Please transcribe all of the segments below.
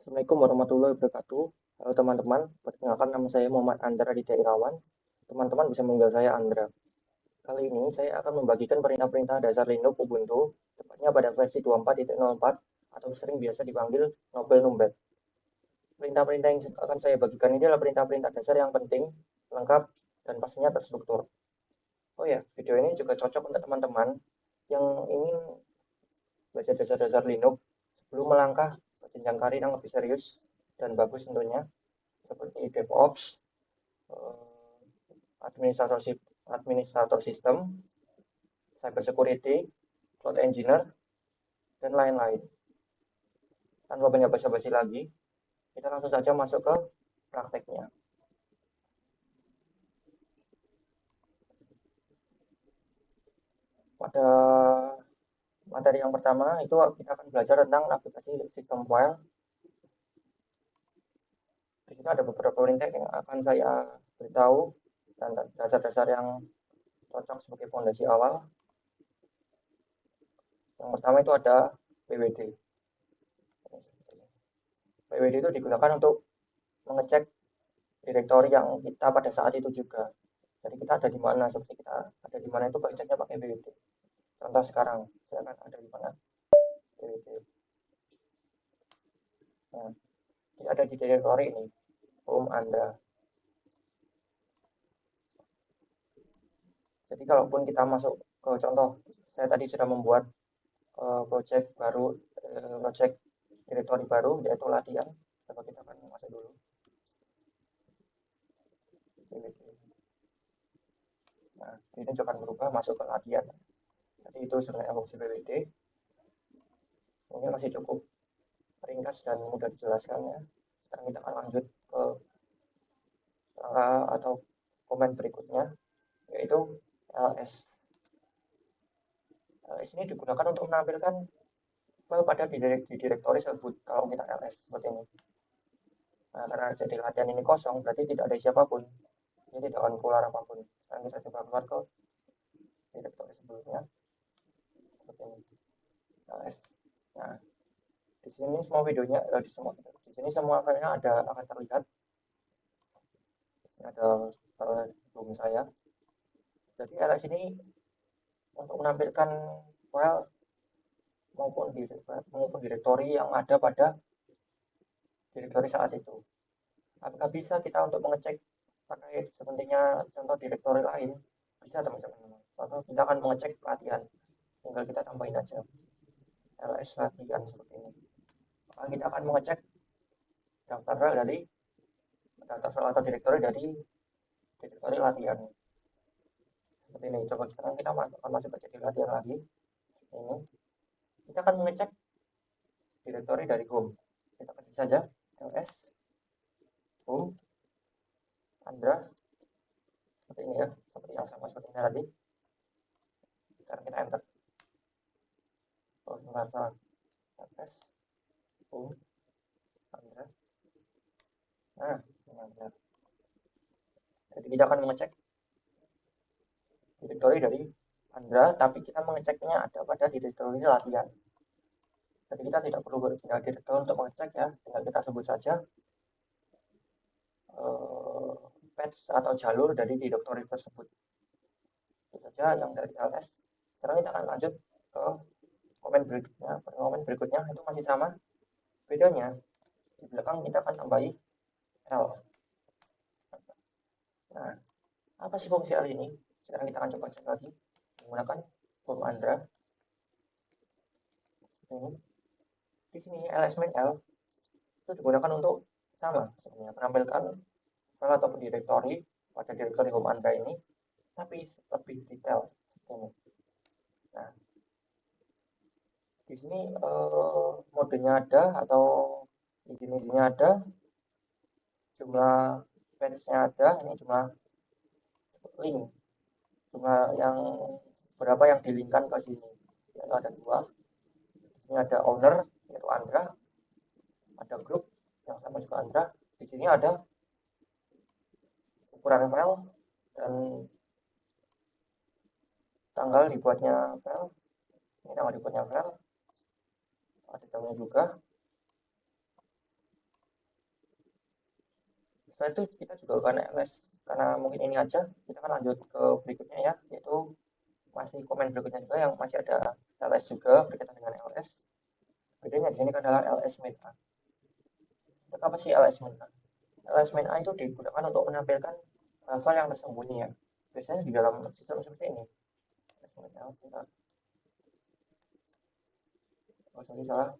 Assalamualaikum warahmatullahi wabarakatuh. Halo teman-teman, perkenalkan nama saya Muhammad Andra di Irawan. Teman-teman bisa manggil saya Andra. Kali ini saya akan membagikan perintah-perintah dasar Linux Ubuntu, tepatnya pada versi 24.04 atau sering biasa dipanggil Nobel Numbet. Perintah-perintah yang akan saya bagikan ini adalah perintah-perintah dasar yang penting, lengkap, dan pastinya terstruktur. Oh ya, video ini juga cocok untuk teman-teman yang ingin belajar dasar-dasar Linux sebelum melangkah ke jenjang karir yang lebih serius dan bagus tentunya, seperti DevOps, eh, administrator sistem, cyber security, cloud engineer, dan lain-lain. Tanpa banyak basa-basi lagi, kita langsung saja masuk ke prakteknya. Pada materi yang pertama itu kita akan belajar tentang navigasi sistem file. Di sini ada beberapa perintah yang akan saya beritahu dan dasar-dasar yang cocok sebagai fondasi awal. Yang pertama itu ada PWD. PWD itu digunakan untuk mengecek direktori yang kita pada saat itu juga. Jadi kita ada di mana, seperti kita ada di mana itu ceknya pakai PWD. Contoh sekarang, saya akan ada di mana PWD. Nah, ini ada di direktori ini, home Anda. Jadi kalaupun kita masuk ke contoh, saya tadi sudah membuat project baru, project direktori baru, yaitu latihan. Coba kita akan masuk dulu. Nah, ini juga akan berubah masuk ke latihan. Jadi itu sebenarnya fungsi PWD. Ini masih cukup ringkas dan mudah dijelaskan ya. Sekarang kita akan lanjut ke langkah atau komen berikutnya, yaitu ls. Ls ini digunakan untuk menampilkan file pada di direktori tersebut kalau kita ls seperti ini. Nah, karena jadi latihan ini kosong, berarti tidak ada siapapun. Ini tidak akan keluar apapun. Sekarang kita coba keluar ke direktori sebelumnya, seperti ini. Ls. Nah, di sini semua videonya, di sini semua filenya akan terlihat. Di sini ada room saya. Jadi ls ini untuk menampilkan file maupun direktori yang ada pada direktori saat itu. Apakah bisa kita untuk mengecek pakai sepertinya contoh direktori lain? Bisa teman-teman. Contoh kita akan mengecek latihan, tinggal kita tambahin aja ls latihan seperti ini. Maka kita akan mengecek daftar file dari daftar file atau direktori dari direktori latihan. Seperti ini. Coba sekarang kita akan masuk ke jadi latihan lagi. Ini kita akan mengecek direktori dari home. Kita ketik saja ls home Andra, seperti ini ya, seperti yang sama seperti ini tadi. Sekarang kita enter. Sebentar, ls home Andra. Nah, benar. Jadi kita akan mengecek direktori dari Andra, tapi kita mengeceknya ada pada direktori latihan. Jadi kita tidak perlu berpindah direktori untuk mengecek ya, tinggal kita sebut saja patch atau jalur dari direktori tersebut. Itu saja yang dari ls. Sekarang kita akan lanjut ke komen berikutnya. Komen berikutnya itu masih sama, bedanya di belakang kita akan tambahi L. Nah, apa sih fungsi L ini? Sekarang kita akan coba cek lagi menggunakan form Andra. Ini di sini ls-min L itu digunakan untuk sama sebenarnya menampilkan file atau direktori pada direktori home Andra ini, tapi lebih detail ini. Nah, di sini modenya ada atau izin-izinnya ada, jumlah patch-nya ada, ini jumlah link, jumlah yang berapa yang dilingkan ke sini. Yaitu ada 2. Ini ada owner yaitu Andra, ada grup yang sama juga Andra. Di sini ada ukuran file dan tanggal dibuatnya file. Ini tanggal dibuatnya file. Ada jamnya juga. Setelah itu kita juga akan ls, karena mungkin ini aja kita akan lanjut ke berikutnya ya, yaitu masih komen berikutnya juga yang masih ada ls juga berkaitan dengan ls. Bedanya di sini adalah ls main a. Apa sih ls main a? ls main a itu digunakan untuk menampilkan file yang tersembunyi ya, biasanya di dalam sistem seperti ini. ls main a, salah.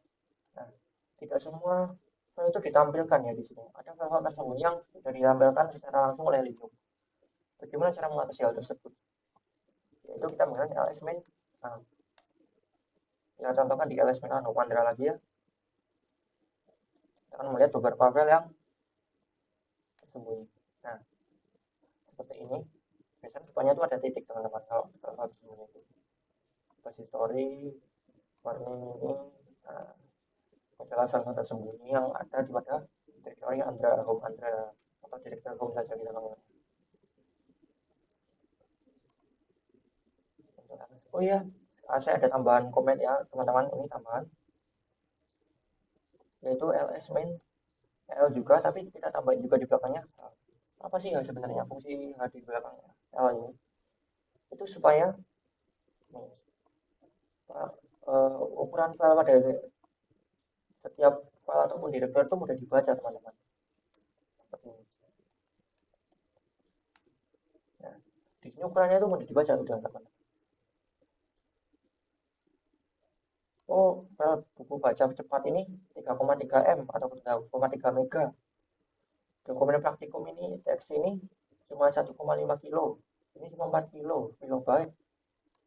Nah, tidak semua file itu ditampilkan ya di sini. Ada file-file tersembunyi yang sudah ditampilkan secara langsung oleh Linux. Bagaimana cara mengatasi hal tersebut? Yaitu kita menggunakan ls main a. Kita contohkan di ls main a Nomandra lagi ya. Kita akan melihat beberapa file yang tersembunyi. Nah, seperti ini. Biasanya depannya itu ada titik teman-teman kalau file tersembunyi itu. Base history, warning ini. Nah, adalah file tersembunyi yang ada di pada direktori Andra, home Andra, atau direktori home saja kita namanya. Oh iya, saya ada tambahan komen ya teman-teman, ini tambahan, yaitu ls main l juga, tapi kita tambahin juga di belakangnya. Apa sih sebenarnya fungsi di belakang l ini? Itu supaya nih, ukuran file pada setiap file ataupun direktur itu mudah dibaca teman-teman. Seperti ini. Nah, di sini ukurannya itu mudah dibaca udah teman-teman. Oh, file buku baca cepat ini 3,3 M atau 3,3 mega. Dokumen praktikum ini teks ini cuma 1,5 kilo. Ini cuma 4 kilo kilobyte,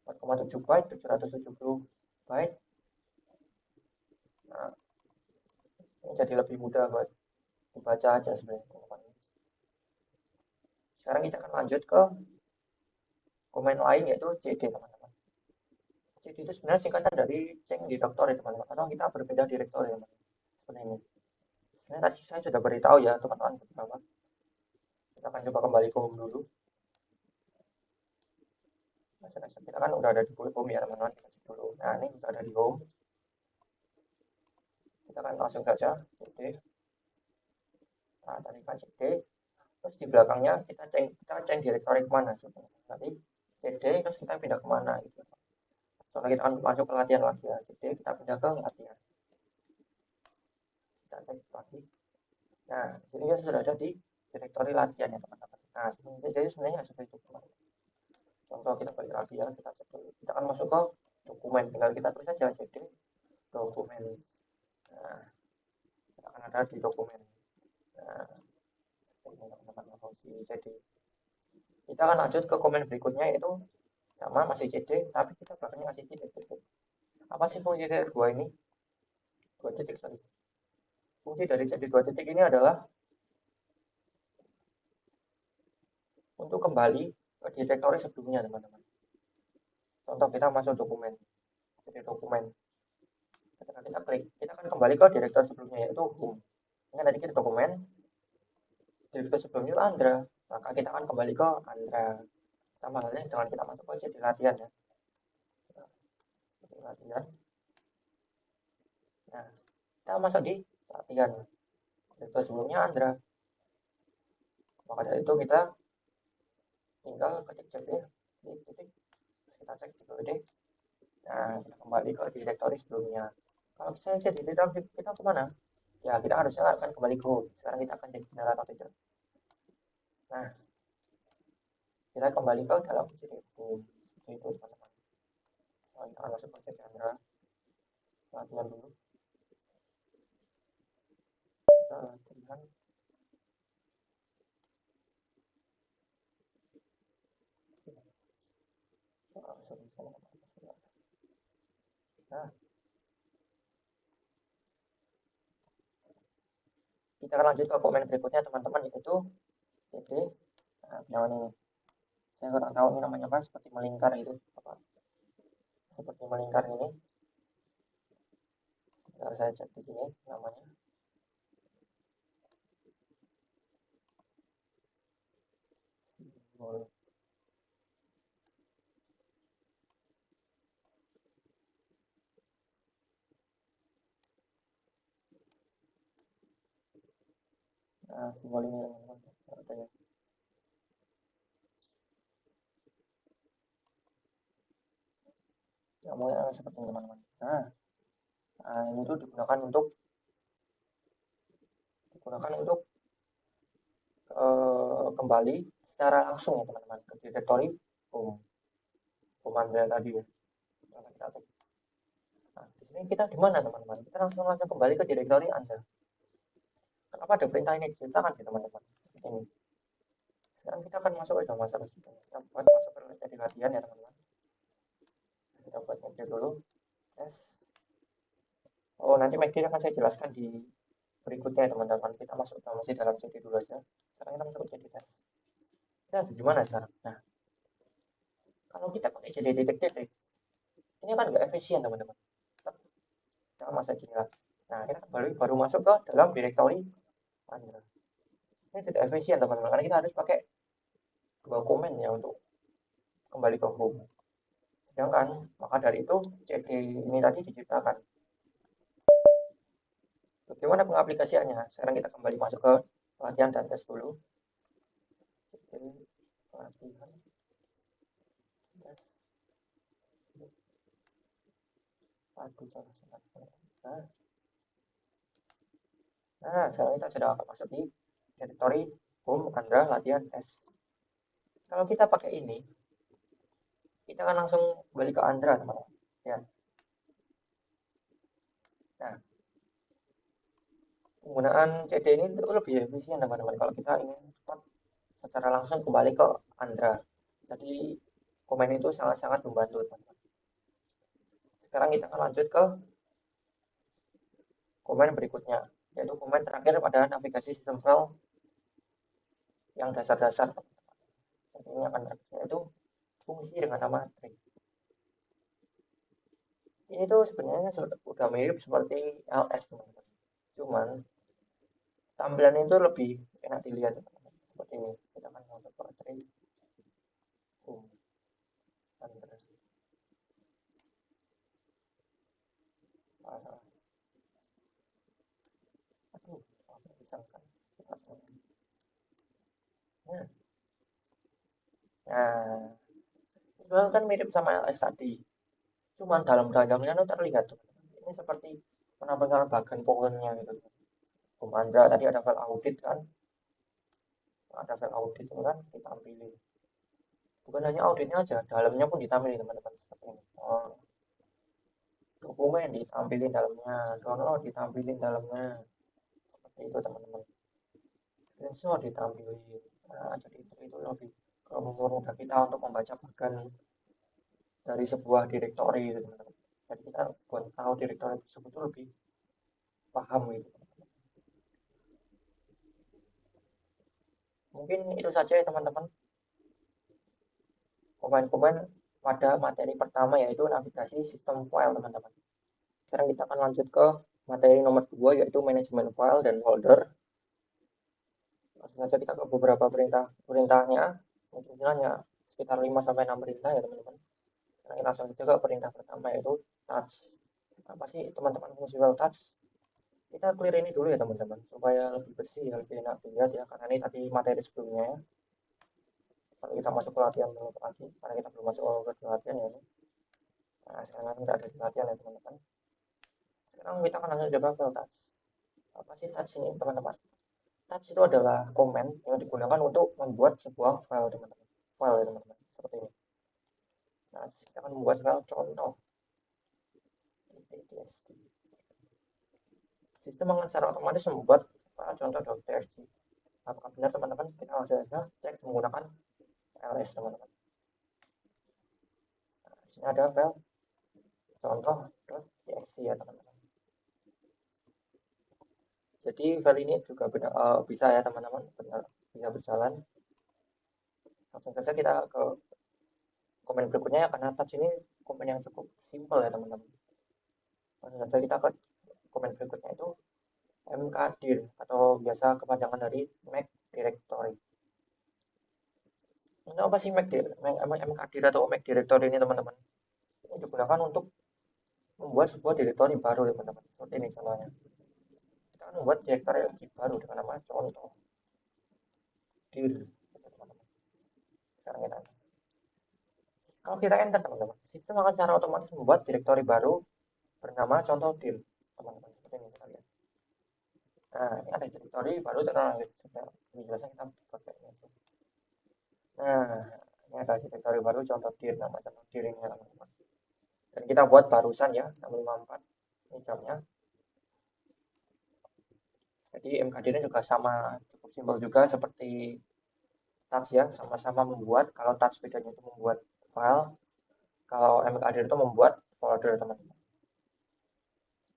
4,7 byte, 770 byte. Nah, ini jadi lebih mudah buat dibaca aja sebenarnya teman-teman. Sekarang kita akan lanjut ke komen lain yaitu CD teman-teman. CD itu sebenarnya singkatan dari change directory teman-teman, atau kita berbeda directory teman-teman. Seperti ini. Sebenarnya tadi saya sudah beritahu ya teman-teman beberapa. Kita akan coba kembali ke home dulu. Kita kan udah ada di home ya teman-teman, kita cek dulu. Nah, ini sudah ada di home. Kita akan langsung saja CD. Nah, tadi kan CD. Terus di belakangnya kita cek directory kemana sebenarnya. Nanti CD terus kita pindah kemana gitu. Soalnya kita akan masuk ke latihan lagi ya. CD kita pindah ke latihan. Kita cek lagi. Nah, ini sudah ada di directory latihan ya teman-teman. Nah, jadi sebenarnya seperti itu teman-teman. Contoh kita balik lagi ya, kita cek dulu. Kita akan masuk ke dokumen, tinggal kita tulis saja CD dokumen. Nah, kita akan ada di dokumen. Nah, ini teman-teman fungsi CD. Kita akan lanjut ke komen berikutnya, yaitu sama masih CD, tapi kita belakangnya masih titik-titik. Apa sih fungsi dari dua ini? Dua titik, sorry. Fungsi dari CD dua titik ini adalah untuk kembali ke direktori sebelumnya teman-teman. Contoh kita masuk dokumen, jadi dokumen. Ketika kita klik, kita akan kembali ke direktori sebelumnya yaitu home. Ini tadi kita dokumen, direktori sebelumnya itu Andra, maka kita akan kembali ke Andra. Sama halnya dengan kita masuk ke CD latihan ya. Latihan. Nah, kita masuk di latihan. Direktori sebelumnya Andra. Maka dari itu kita tinggal ketik cd, ketik, kita cek di BD. Nah, kita kembali ke direktori sebelumnya. Kalau misalnya jadi direktori kita kemana? Ya, kita harusnya akan kembali ke home. Sekarang kita akan cek benar atau tidak. Nah, kita kembali ke dalam CD home. Itu teman-teman. Nah, kita akan masuk ke CD Andra. Latihan dulu. Kita latihan. Nah, kita akan lanjut ke komen berikutnya teman-teman, yaitu CD. Nah, yang ini saya kurang tahu ini namanya apa, seperti melingkar itu apa, seperti melingkar ini. Biar saya cek di sini namanya. Nah, simbol ini teman-teman. Ada ya. Ya, mulai seperti ini teman-teman. Nah, ini tuh digunakan untuk kembali secara langsung ya teman-teman ke direktori Anda tadi ya. Nah, di sini kita di mana teman-teman? Kita langsung kembali ke direktori Anda. Kenapa ada perintah ini diceritakan ya teman-teman? Ini. Sekarang kita akan masuk ke masa kita buat masuk ke jadi latihan ya teman-teman. Kita buat media dulu. Yes. Oh, nanti media akan saya jelaskan di berikutnya ya teman-teman. Kita masuk masih dalam CD dulu aja. Sekarang kita masuk ke CD tes. Kita ada di mana sekarang? Nah, kalau kita pakai CD detektif, ini kan nggak efisien teman-teman. Kita masa jelas. Nah, kita baru masuk ke dalam direktori Anda. Ini tidak efisien teman-teman, karena kita harus pakai dua komen ya untuk kembali ke home. Sedangkan maka dari itu CD ini tadi diciptakan. Bagaimana pengaplikasiannya? Sekarang kita kembali masuk ke latihan dan tes dulu. Jadi, latihan tes. Nah, sekarang kita sudah akan masuk di direktori home Anda latihan tes. Kalau kita pakai ini, kita akan langsung balik ke Andra teman-teman. Ya. Nah, penggunaan CD ini lebih efisien teman-teman kalau kita ingin cepat secara langsung kembali ke Andra. Jadi komen itu sangat-sangat membantu teman-teman. Sekarang kita akan lanjut ke komen berikutnya, yaitu komen terakhir pada navigasi sistem file yang dasar-dasar. Jadi ini akan yaitu fungsi dengan nama string. Ini tuh sebenarnya sudah mirip seperti ls teman-teman. Cuman tampilan itu lebih enak dilihat teman-teman. Seperti ini. Kita akan masuk ke string. Nah, kan mirip sama LS tadi. Cuman dalam diagramnya itu terlihat tuh. Ini seperti penampakan bagian powernya gitu. Andra tadi ada file audit kan. Ada file audit itu kan ditampilin. Bukan hanya auditnya aja, dalamnya pun ditampilin teman-teman. Seperti ini. Oh, dokumen ditampilin dalamnya, download ditampilin dalamnya. Seperti itu teman-teman. Screenshot ditampilin. Nah, jadi itu lebih mempermudah kita untuk membaca bagian dari sebuah direktori gitu teman-teman. Jadi kita buat tahu direktori tersebut itu lebih paham gitu. Mungkin itu saja ya teman-teman. Komen-komen pada materi pertama yaitu navigasi sistem file teman-teman. Sekarang kita akan lanjut ke materi nomor 2 yaitu manajemen file dan folder. Langsung saja kita ke beberapa perintahnya. Mungkin hanya sekitar 5 sampai 6 perintah ya teman-teman. Nah, kita langsung saja ke perintah pertama yaitu touch. Apa sih teman-teman fungsi file touch? Kita clear ini dulu ya teman-teman supaya lebih bersih ya, lebih enak dilihat ya, karena ini tadi materi sebelumnya ya. Kalau kita masuk ke latihan dulu lagi, karena kita belum masuk ke latihan ya ini. Nah, sekarang kita ada di latihan ya teman-teman. Sekarang kita akan langsung coba ke touch. Apa sih touch ini teman-teman? Touch itu adalah komen yang digunakan untuk membuat sebuah file teman-teman. File ya teman-teman, seperti ini. Nah, kita akan membuat file contoh. Sistem akan secara otomatis membuat file contoh.txt. Apakah benar teman-teman? Kita langsung saja cek menggunakan ls teman-teman. Nah, di sini ada file contoh.txt ya teman-teman. Jadi file ini juga bisa ya teman-teman, bisa berjalan. Langsung saja kita ke komen berikutnya ya, karena touch ini komen yang cukup simpel ya teman-teman. Langsung saja kita ke komen berikutnya itu mkdir atau biasa kepanjangan dari Mac Directory. Ini apa sih mkdir atau Mac Directory ini teman-teman? Ini digunakan untuk membuat sebuah direktori baru teman-teman. Seperti ini contohnya. Kita akan membuat direktori lagi baru dengan nama contoh dir. Sekarang kita, kalau kita enter teman-teman, sistem akan secara otomatis membuat direktori baru bernama contoh dir, teman-teman. Seperti ini kita lihat. Nah, ini ada direktori baru terkenal. Ini biasanya kita pakai ini. Nah, ini ada direktori baru contoh dir, nama contoh dir ini teman-teman. Dan kita buat barusan ya, 654. Ini jamnya. Jadi MKD ini juga sama, cukup simpel juga seperti touch ya, sama-sama membuat. Kalau touch bedanya itu membuat file, kalau MKD itu membuat folder teman-teman.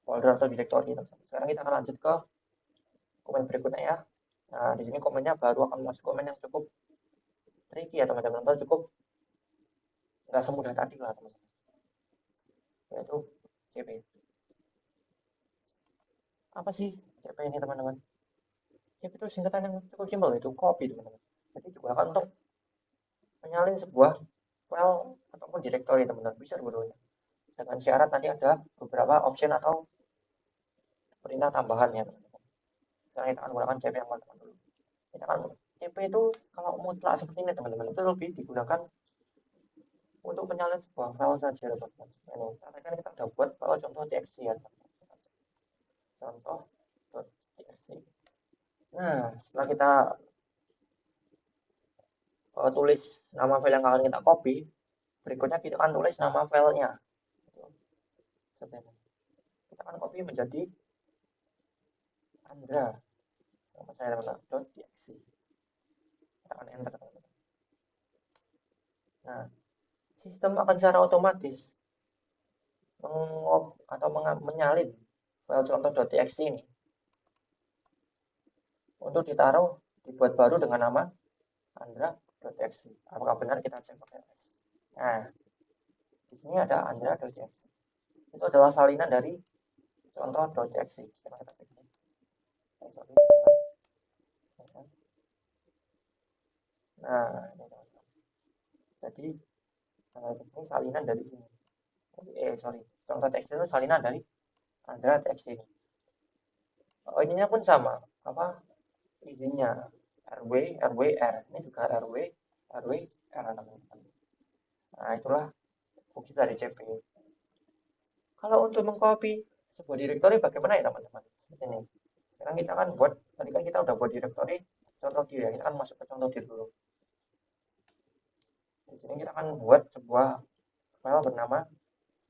Folder atau directory teman-teman. Sekarang kita akan lanjut ke komen berikutnya ya. Nah, di sini komennya baru akan masuk komen yang cukup tricky ya teman-teman, atau cukup nggak semudah tadi lah teman-teman. Yaitu CP. Apa sih CP ini teman-teman? CP itu singkatan yang cukup simpel, itu copy teman-teman. Jadi juga akan untuk menyalin sebuah file ataupun directory teman-teman, bisa dua-duanya. Dengan syarat nanti ada beberapa option atau perintah tambahan ya teman-teman. Sekarang kita akan menggunakan CP yang teman-teman dulu. Kita akan CP itu kalau mutlak seperti ini teman-teman, itu lebih digunakan untuk menyalin sebuah file saja teman-teman. Ini karena kan kita udah buat file contoh txt ya teman-teman. Contoh.txt. Nah, setelah kita tulis nama file yang akan kita copy, berikutnya kita akan tulis nama filenya. Kita akan copy menjadi Andra. Nama saya teman-teman .txt. Kita akan enter teman-teman. Nah, sistem akan secara otomatis menyalin file contoh.txt ini untuk ditaruh, dibuat baru dengan nama Andra.txt. Apakah benar, kita cek pakai S. Nah, di sini ada Andra.txt. Itu adalah salinan dari contoh.txt. Kita cek ini. Nah, ini teman-teman. Jadi ini salinan dari sini. Contoh txt itu salinan dari Andra.txt ini. Oh, ininya pun sama. Apa izinnya? RW, RWR. Ini juga RW, RWR teman-teman. Nah, itulah fungsi dari CP. Kalau untuk mengcopy sebuah directory bagaimana ya teman-teman? Ini. Sekarang kita akan buat, tadi kan kita udah buat directory contoh dir ya. Kita akan masuk ke contoh dir dulu. Di sini kita akan buat sebuah file bernama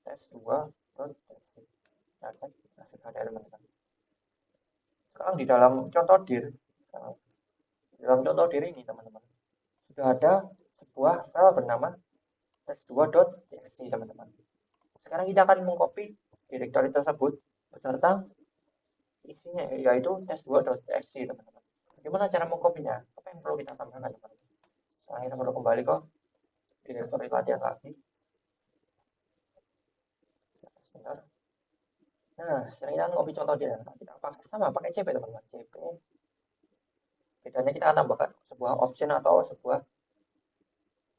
test2.txt. Nah, sudah ada teman-teman. Sekarang di dalam contoh dir, ini teman-teman, sudah ada sebuah file bernama test2.txt teman-teman. Sekarang kita akan mengcopy directory tersebut beserta isinya, yaitu test2.txt teman-teman. Bagaimana cara mengcopy-nya? Apa yang perlu kita tambahkan teman-teman? Sekarang kita perlu kembali ke directory latihan lagi. Sebentar. Nah, sekarang kita copy contoh dia. Kita pakai CP teman-teman. CP. Bedanya kita akan tambahkan sebuah option atau sebuah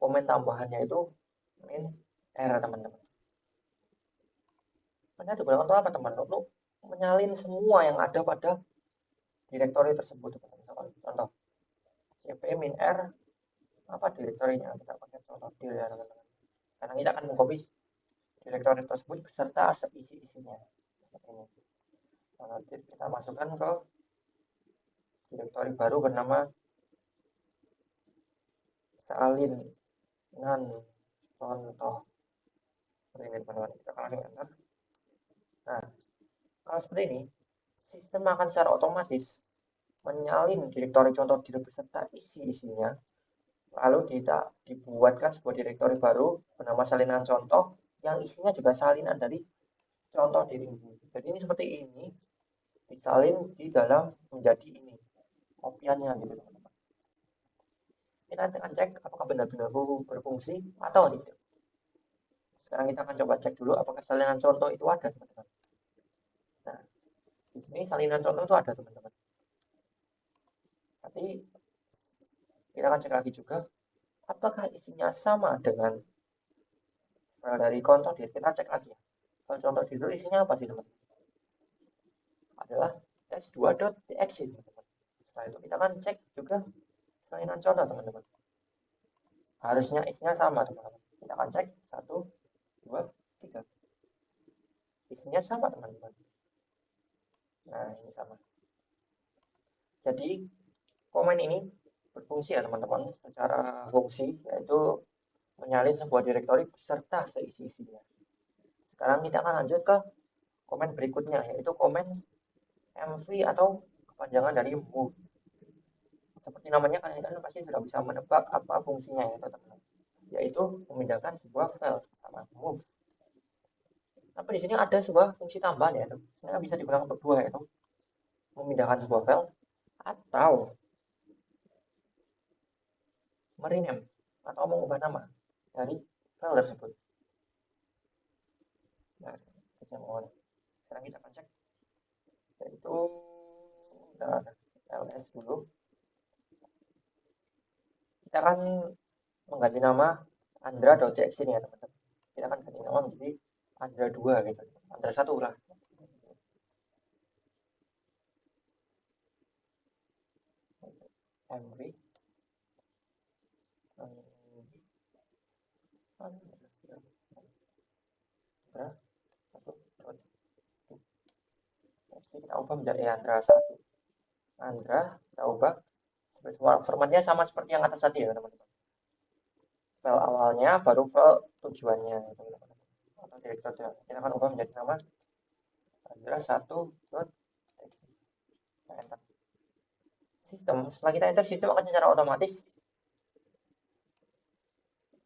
komen tambahannya itu min error teman-teman. Ini digunakan untuk apa teman-teman? Untuk menyalin semua yang ada pada directory tersebut teman-teman. Contoh CP min r apa direktorinya, kita pakai contoh dir ya teman-teman. Karena kita akan mengcopy directory tersebut beserta seisi-isinya. Seperti ini. Nah, kita masukkan ke directory baru bernama salinan contoh. Seperti ini teman-teman. Kita langsung enter. Nah, kalau seperti ini, sistem akan secara otomatis menyalin directory contoh dir beserta isi-isinya. Lalu kita dibuatkan sebuah directory baru bernama salinan contoh yang isinya juga salinan dari contoh dir ini. Jadi ini seperti ini disalin di dalam menjadi ini kopiannya gitu teman-teman. Kita akan cek apakah benar-benar berfungsi atau tidak. Sekarang kita akan coba cek dulu apakah salinan contoh itu ada teman-teman. Nah, di sini salinan contoh itu ada teman-teman. Tapi kita akan cek lagi juga apakah isinya sama dengan dari contoh dir. Kita cek lagi ya. Kalau contoh dir isinya apa sih teman-teman? Adalah s2.txt teman-teman. Setelah itu kita akan cek juga salinan contoh teman-teman. Harusnya isinya sama teman-teman. Kita akan cek 1, 2, 3. Isinya sama teman-teman. Nah ini sama. Jadi komen ini berfungsi ya teman-teman, secara fungsi yaitu menyalin sebuah direktori beserta seisi-isinya. Sekarang kita akan lanjut ke komen berikutnya, yaitu komen MV atau kepanjangan dari move. Seperti namanya kalian pasti sudah bisa menebak apa fungsinya ya teman-teman, yaitu memindahkan sebuah file sama move. Tapi di sini ada sebuah fungsi tambahan ya, sebenarnya bisa digunakan berdua, yaitu memindahkan sebuah file atau merename atau mengubah nama dari file tersebut. Nah, sekarang kita akan cek, yaitu ls dulu. Kita akan mengganti nama andra.txt ini ya teman-teman. Kita akan ganti nama menjadi andra 2 gitu, andra 1 lah. mv kita ubah menjadi andra 1. Andra kita ubah formatnya sama seperti yang atas tadi ya teman-teman. File awalnya baru file tujuannya teman-teman, atau direkturnya. Kita akan ubah menjadi nama andra 1.txt. Enter. Setelah kita enter, sistem akan secara otomatis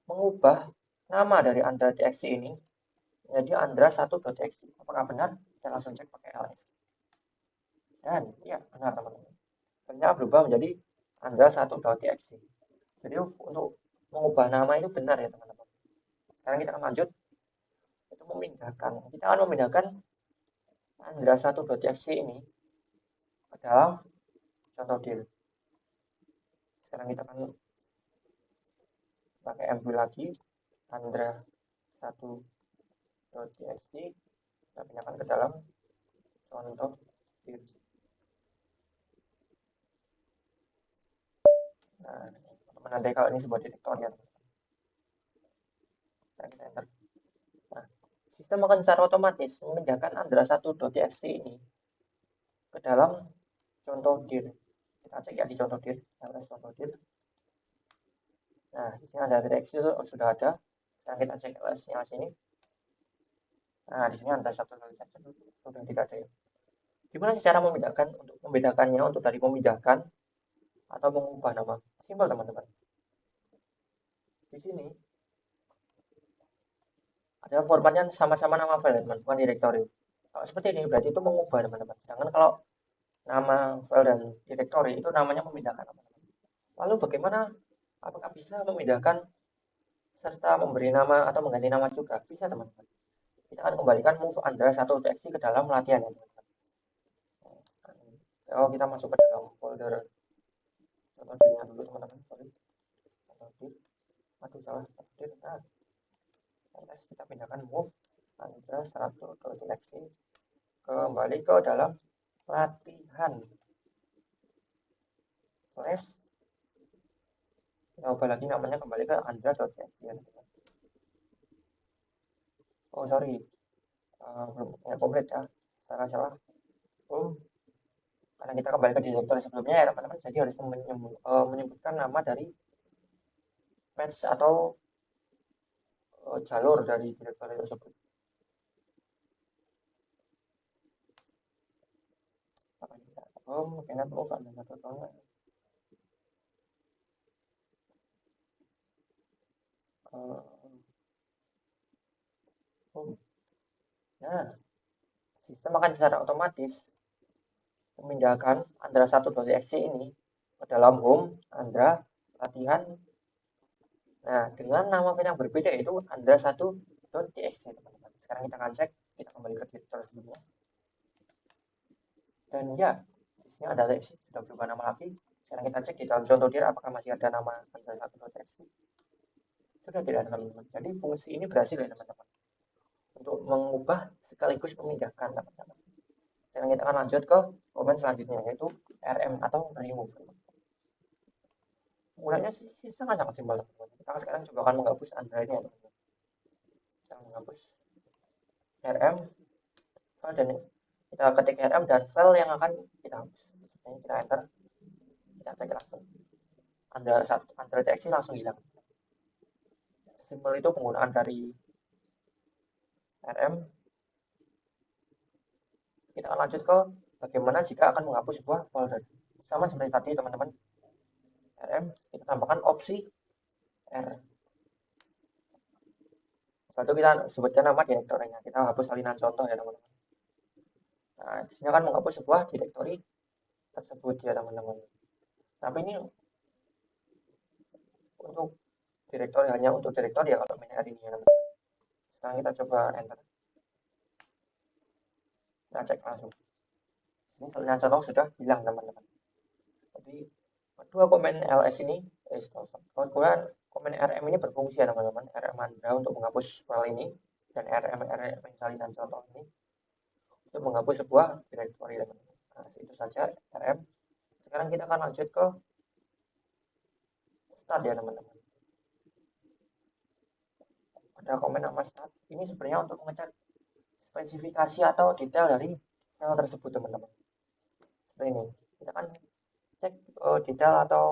mengubah nama dari andra.txt ini menjadi andra 1.txt. Apakah benar? Kita langsung cek pakai ls. Dan ya benar teman-teman, ternyata berubah menjadi andra 1.txt. Jadi untuk mengubah nama itu benar ya teman-teman. Sekarang kita akan lanjut, itu memindahkan. Kita akan memindahkan andra 1.txt ini ke dalam contoh dir. Sekarang kita akan pakai mv lagi, andra 1.txt, kita pindahkan ke dalam contoh dir. Nah, teman-teman nanti kalau ini sebuah direktori ya. Nah, kita enter. Nah, sistem akan secara otomatis memindahkan andra 1.txt ini ke dalam contoh dir. Kita cek ya di contoh dir, contoh dir. Nah, di sini ada txt sudah ada. Sekarang kita cek ls-nya sini. Nah, di sini andra 1.txt sudah dikasih. Gimana sih cara memindahkan? Untuk membedakannya, untuk dari memindahkan atau mengubah nama, simpel teman-teman. Di sini ada formatnya sama-sama nama file teman, bukan direktori. Kalau seperti ini berarti itu mengubah teman-teman. Sedangkan kalau nama file dan direktori itu namanya memindahkan teman-teman. Lalu bagaimana? Apakah bisa memindahkan serta memberi nama atau mengganti nama juga? Bisa teman-teman. Kita akan kembalikan move andra 1.txt ke dalam latihan ya teman-teman. Oh, kita masuk ke dalam folder contoh dirnya dulu teman-teman. Sorry. Aduh salah. Nah, kita pindahkan move andra 1.txt kembali ke dalam latihan slash, kita ubah lagi namanya kembali ke andra.txt ya. Oh sorry, belum komplit ya, salah karena kita kembali ke direktori sebelumnya ya teman-teman, jadi harus menyebutkan nama dari patch atau jalur dari direktori tersebut. Kayaknya perlu ada satu tahun. Nah, sistem akan secara otomatis memindahkan andra 1.txt ini ke dalam home andra latihan. Nah, dengan nama file yang berbeda itu andra 1.txt teman-teman. Sekarang kita akan cek, kita kembali ke direktori sebelumnya. Dan ya, di sini ada txt sudah berubah nama lagi. Sekarang kita cek di dalam contoh dir apakah masih ada nama andra 1.txt. Sudah tidak ada teman-teman. Jadi fungsi ini berhasil ya teman-teman, untuk mengubah sekaligus memindahkan teman-teman. Sekarang kita akan lanjut ke komen selanjutnya, yaitu rm atau remove. Penggunaannya sih sangat-sangat simpel, teman-teman. Kita sekarang coba akan menghapus Android-nya, teman-teman. Kita menghapus rm file dan kita ketik rm dan file yang akan kita hapus. Ini kita enter, kita cek langsung. Android deteksi langsung hilang. Simpel itu penggunaan dari rm. Kita akan lanjut ke bagaimana jika akan menghapus sebuah folder. Sama seperti tadi, teman-teman. rm, kita tambahkan opsi r. Setelah itu kita sebutkan nama direktorinya. Kita hapus salinan contoh ya, teman-teman. Nah, di sini akan menghapus sebuah direktori tersebut ya, teman-teman. Tapi ini untuk direktori, hanya untuk direktori ya kalau main hari ini ya, teman-teman. Sekarang kita coba enter. Kita cek langsung. Ini salinan contoh sudah hilang, teman-teman. Jadi kedua komen ls ini, kemudian komen rm ini berfungsi ya, teman-teman. Rm Anda untuk menghapus file ini dan rm salinan contoh ini untuk menghapus sebuah direktori, teman-teman. Nah, itu saja rm. Sekarang kita akan lanjut ke start ya, teman-teman. Ada komen nama start. Ini sebenarnya untuk mengecek spesifikasi atau detail dari file tersebut, teman-teman. Seperti ini. Kita akan cek detail atau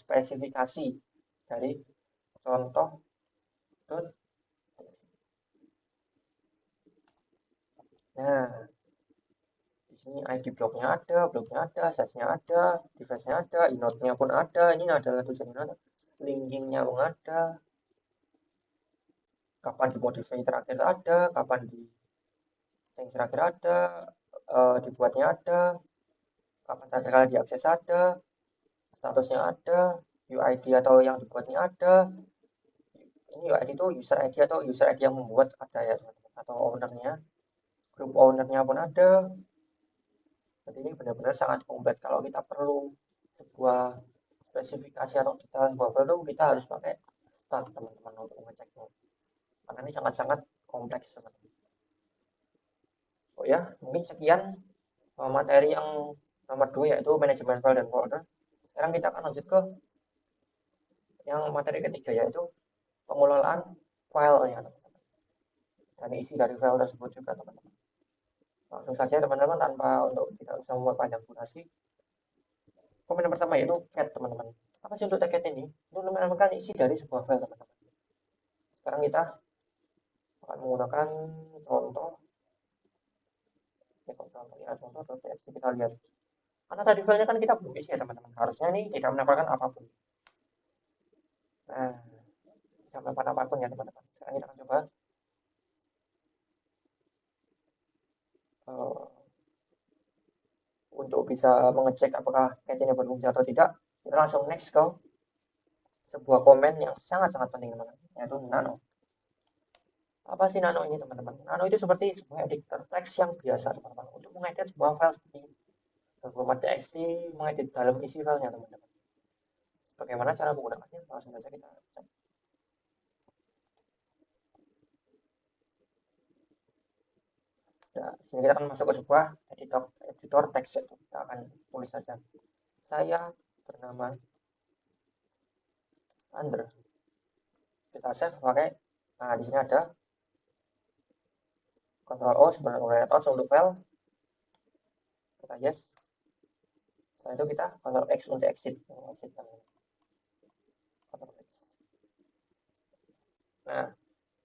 spesifikasi dari contoh. Nah, di sini ID blognya ada, size-nya ada, device-nya ada, inode-nya pun ada. Ini adalah tujuan inode, linking-nya pun ada, kapan dimodify terakhir ada, kapan di change terakhir ada, dibuatnya ada, kapan terakhir kali diakses ada, statusnya ada, UID atau yang dibuatnya ada. Ini UID itu user ID atau user ID yang membuat ada ya, teman-teman, atau ownernya, grup ownernya pun ada. Jadi ini benar-benar sangat komplit. Kalau kita perlu sebuah spesifikasi atau detail sebuah produk, kita harus pakai start, teman-teman, untuk mengeceknya. Karena ini sangat-sangat kompleks, teman-teman. Oh ya, mungkin sekian materi yang nomor 2, yaitu manajemen file dan folder. Sekarang kita akan lanjut ke yang materi ketiga, yaitu pengelolaan filenya, teman-teman, dan isi dari file tersebut juga, teman-teman. Langsung saja, teman-teman, tanpa untuk tidak usah memperpanjang durasi. Komen yang pertama yaitu cat, teman-teman. Apa sih untuk cat ini? Itu merupakan isi dari sebuah file, teman-teman. Sekarang kita akan menggunakan contoh. Contoh.txt, kita lihat. Karena tadi filenya kan kita belum isi ya, teman-teman. Harusnya ini tidak menambahkan apapun. Nah, tidak menambahkan apapun ya, teman-teman. Sekarang kita akan coba untuk bisa mengecek apakah cat ini berfungsi atau tidak. Kita langsung next ke sebuah komen yang sangat-sangat penting, teman-teman, yaitu nano. Apa sih nano ini, teman-teman? Nano itu seperti sebuah editor teks yang biasa, teman-teman, untuk mengedit sebuah file seperti format txt, mengedit dalam isi filenya, teman-teman. Bagaimana cara menggunakannya? Langsung saja kita cek. Nah, sini kita akan masuk ke sebuah editor teks. Kita akan tulis saja, saya bernama Andre. Kita save pakai, nah di sini ada Ctrl O sebenarnya untuk file. Kita yes. Setelah itu kita Ctrl X untuk exit. Nah,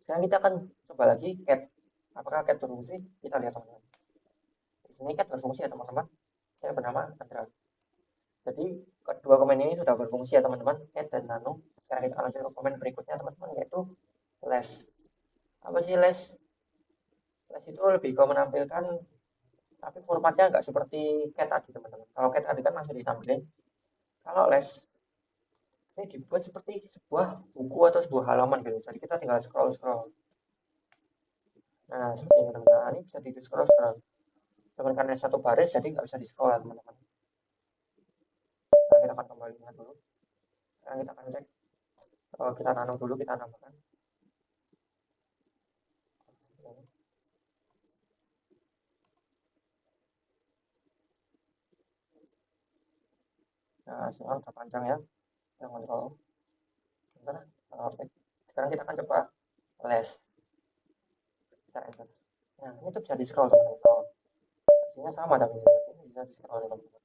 sekarang kita akan coba lagi cat. Apakah cat berfungsi? Kita lihat, teman-teman. Di sini cat berfungsi ya, teman-teman. Saya bernama Andra. Jadi kedua komen ini sudah berfungsi ya, teman-teman, cat dan nano. Sekarang kita akan lanjut ke komen berikutnya, teman-teman, yaitu less. Apa sih less? Less itu lebih ke menampilkan, tapi formatnya nggak seperti cat tadi, teman-teman. Kalau cat tadi kan masih ditampilkan. Kalau less ini dibuat seperti sebuah buku atau sebuah halaman gitu. Jadi kita tinggal scroll. Nah, seperti ini, teman-teman. Nah, ini bisa di scroll. Cuman karena satu baris jadi nggak bisa di scroll, teman-teman. Nah, kita akan kembali dulu. Sekarang kita akan cek Kalau kita nano dulu, kita namakan. Nah, sekarang udah panjang ya, kita kontrol. Bentar, oke. Sekarang kita akan coba les. Kita enter. Nah, ini tuh bisa di scroll teman-teman. Oh, hasilnya sama tapi ini bisa di scroll teman-teman.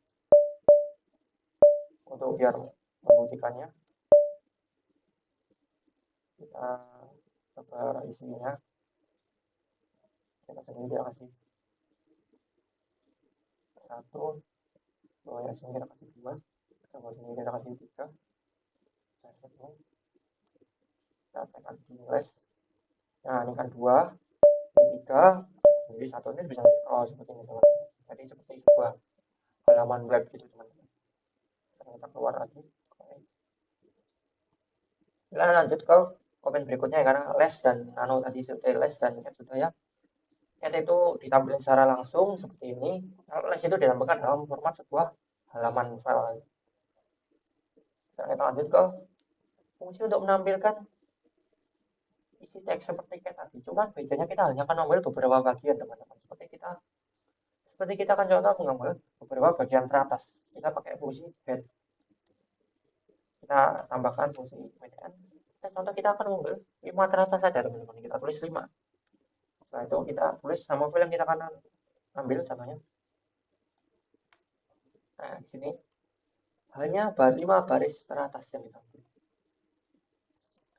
Untuk biar membuktikannya, kita coba isinya. Kita sendiri kita kasih 1, bawah yang sini kita kasih 2, bawah sini kita kasih 3. Kita tekan di les. Nah, ini kan 2, ini 3, sendiri 1, ini bisa di scroll seperti ini teman-teman. Jadi seperti sebuah halaman web gitu teman-teman. Sekarang kita keluar lagi. Kita lanjut ke komen berikutnya ya, karena les dan nano tadi sudah les dan ini sudah ya. Chat itu ditampilkan secara langsung seperti ini. Kalau les itu ditampilkan dalam format sebuah halaman file. Kita lanjut ke fungsi untuk menampilkan isi teks seperti kayak tadi. Cuma bedanya kita hanya akan mengambil beberapa bagian teman-teman. Seperti kita akan contoh mengambil beberapa bagian teratas. Kita pakai fungsi head. Kita tambahkan fungsi mn. Contoh kita akan mengambil 5 teratas saja teman-teman. Kita tulis 5. Setelah itu kita tulis nama file yang kita akan ambil contohnya. Nah, di sini hanya 5 baris teratas yang kita ambil.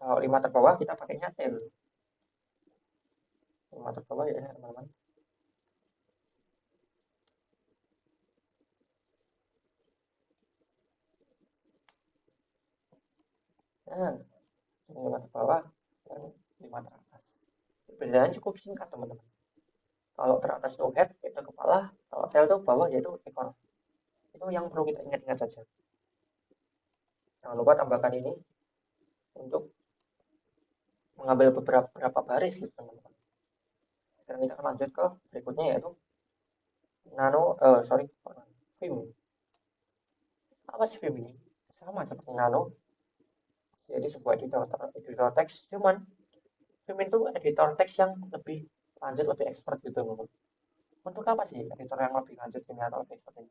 Kalau 5 terbawah kita pakainya tail. 5 terbawah ya teman-teman. Nah, 5 terbawah dan 5 teratas. Bedanya cukup singkat teman-teman. Kalau teratas itu head, itu kepala. Kalau tail itu bawah, yaitu ekor. Itu yang perlu kita ingat-ingat saja. Jangan lupa tambahkan ini untuk mengambil beberapa baris gitu teman-teman. Sekarang kita akan lanjut ke berikutnya yaitu Vim. Apa sih Vim ini? Sama seperti nano, jadi sebuah editor teks, cuman Vim itu editor teks yang lebih lanjut, lebih expert gitu teman-teman. Untuk apa sih editor yang lebih lanjut ini atau lebih expert ini?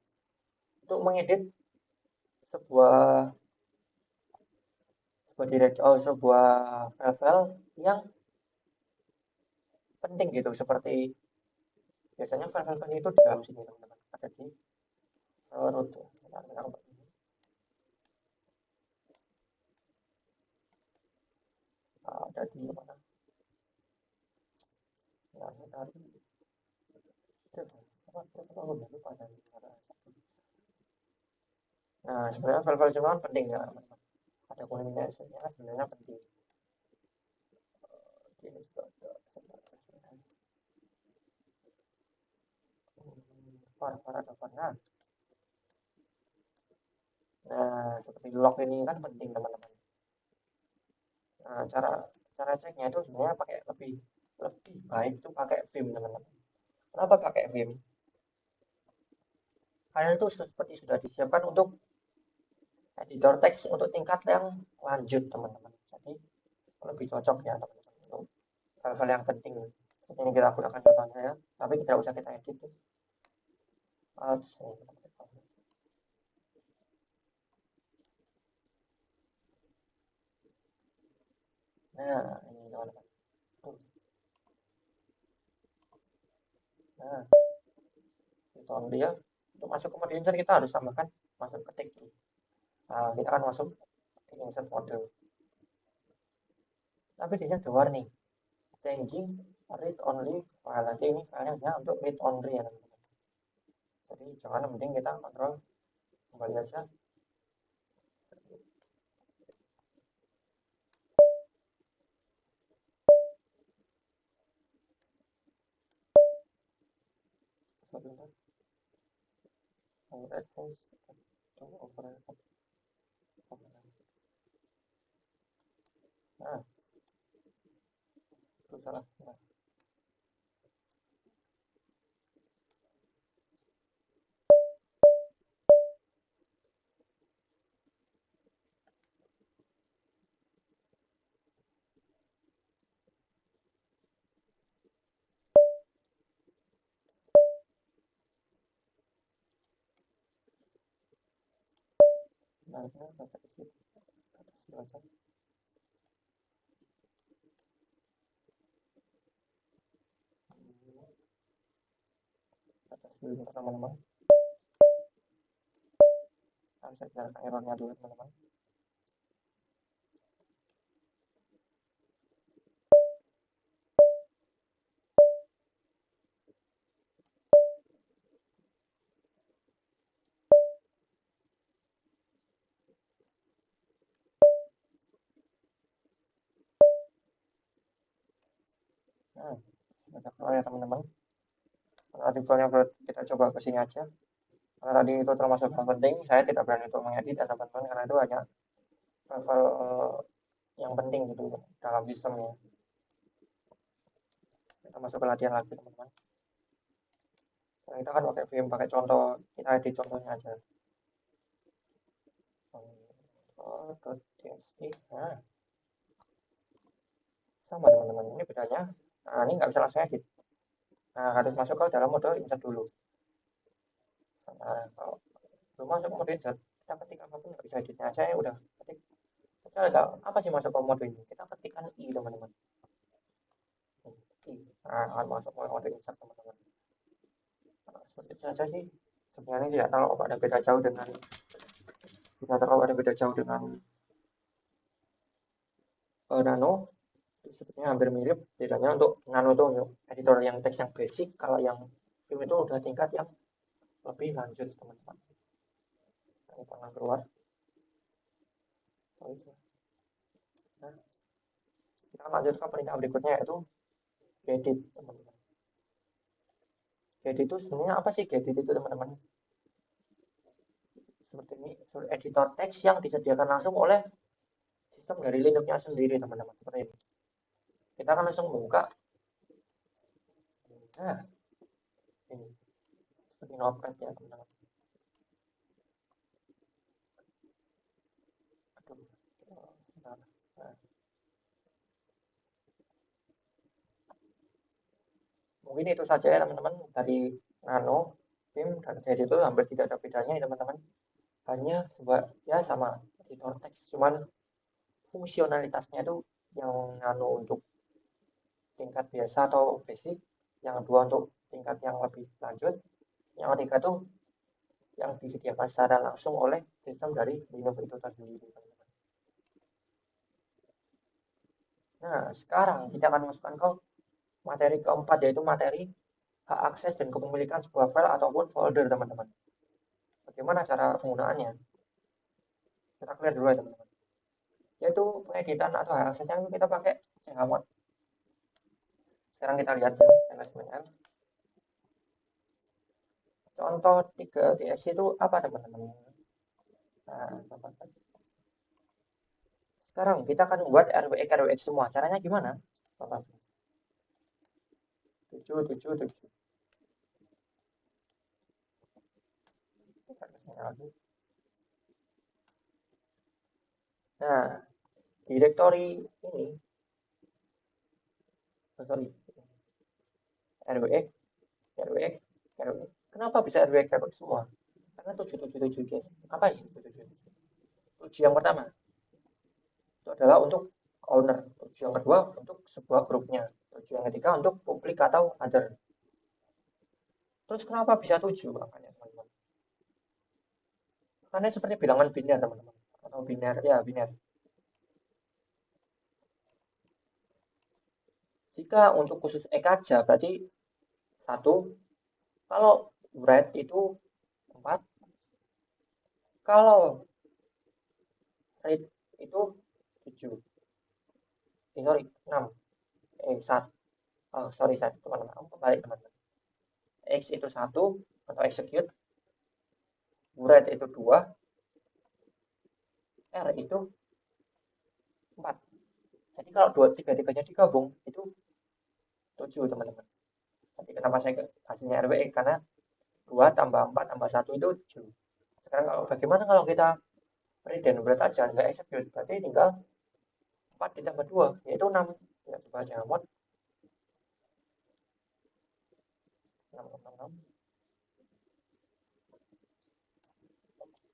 Untuk mengedit sebuah sebuah file-file yang penting gitu, seperti biasanya file-file penting itu di dalam sini teman-teman, ada di root. Ada di mana ya, tadi nah sebenarnya file-file jumlah penting ya teman-teman, ada kuningnya sebenarnya penting. Ini juga ada warna. Nah, seperti log ini kan penting teman-teman. Nah, cara ceknya itu sebenarnya pakai lebih baik itu pakai Vim teman-teman. Kenapa pakai Vim? Karena itu seperti sudah disiapkan untuk editor teks untuk tingkat yang lanjut teman-teman. Jadi lebih cocok ya teman-teman untuk hal-hal yang penting. Ini kita gunakan contohnya ya, tapi tidak usah kita edit. Nah, ini teman-teman. Nah, itu dia. Untuk masuk ke mode insert kita harus tambahkan masuk ketik. Nah, kita akan masuk ke insert mode. Tapi di sini ada warning. Changing read only file. Nanti ini filenya hanya untuk read only ya teman-teman. Jadi jangan, penting kita kontrol kembali aja. Nah, itu salah. Nah. Nah, atas atas dulu teman-teman. Kita bisa biarkan errornya dulu teman-teman. Nah, sudah keluar ya teman-teman. Nah, defaultnya kita coba ke sini aja. Karena tadi itu termasuk hal penting, saya tidak berani untuk mengedit ya teman-teman, karena itu hanya level yang penting gitu dalam sistemnya. Kita masuk ke latihan lagi teman-teman. Nah, kita kan pakai Vim, pakai contoh, kita edit contohnya aja. Contoh.txt. Nah, sama teman-teman, ini bedanya. Nah, ini nggak bisa langsung edit. Nah, harus masuk ke dalam mode insert dulu. Nah, kalau belum masuk ke mode insert, kita ketik apapun nggak bisa editnya. Saya udah ketik. Kita lihat apa sih masuk ke mode ini? Kita ketikkan i teman-teman. I. Nah, akan masuk ke mode insert teman-teman. Nah, seperti itu saja sih. Sebenarnya tidak terlalu ada beda jauh dengan Nano. Sebetulnya hampir mirip, bedanya untuk Nano itu untuk editor yang teks yang basic, kalau yang Vim itu udah tingkat yang lebih lanjut teman-teman. Ini pernah keluar. Nah, kita lanjut ke perintah berikutnya yaitu gedit teman-teman. Gedit itu sebenarnya apa sih gedit itu teman-teman? Seperti ini, editor teks yang disediakan langsung oleh sistem dari Linux-nya sendiri teman-teman, seperti ini. Kita akan langsung buka. Nah, ini seperti notepad ya teman-teman. Nah, mungkin itu saja ya teman-teman dari Nano, Vim, dan Gedit itu hampir tidak ada bedanya ya teman-teman. Hanya sebuah ya sama editor teks, cuman fungsionalitasnya itu yang Nano untuk tingkat biasa atau basic, yang kedua untuk tingkat yang lebih lanjut, yang ketiga tuh yang disediakan secara langsung oleh sistem dari Linux itu sendiri. Nah, sekarang kita akan masukkan ke materi keempat, yaitu materi hak akses dan kepemilikan sebuah file ataupun folder teman-teman. Bagaimana cara penggunaannya? Kita clear dulu ya teman-teman. Yaitu pengeditan atau hak aksesnya kita pakai chmod. Sekarang kita lihat ya, LSML. Contoh 3ts itu apa teman-teman? Nah, sekarang kita akan buat RWX semua. Caranya gimana? 7. Nah, direktori ini, sorry, RWX, RWX, RWX. Kenapa bisa RWX semua? Karena 7 guys. Apa ini 7? 7 yang pertama itu adalah untuk owner. 7 yang kedua untuk sebuah grupnya. 7 yang ketiga untuk publik atau other. Terus kenapa bisa 7? Makanya teman-teman. Karena seperti bilangan biner teman-teman. Atau biner, ya biner. Jika untuk khusus EKJ berarti 1. Kalau red itu 4. Kalau read itu 7. Sorry, 6. 1. Oh, sorry, teman-teman. Kembali teman-teman. X itu 1 atau execute. Red itu 2. R itu 4. Jadi kalau 3-3-nya digabung itu 7 teman-teman. Jadi kenapa saya hasilnya RWE? Karena 2 tambah 4 tambah 1 itu 7. Sekarang bagaimana kalau kita read dan write aja, nggak execute, berarti tinggal 4 ditambah 2, yaitu 6. Ya, coba aja mod 6.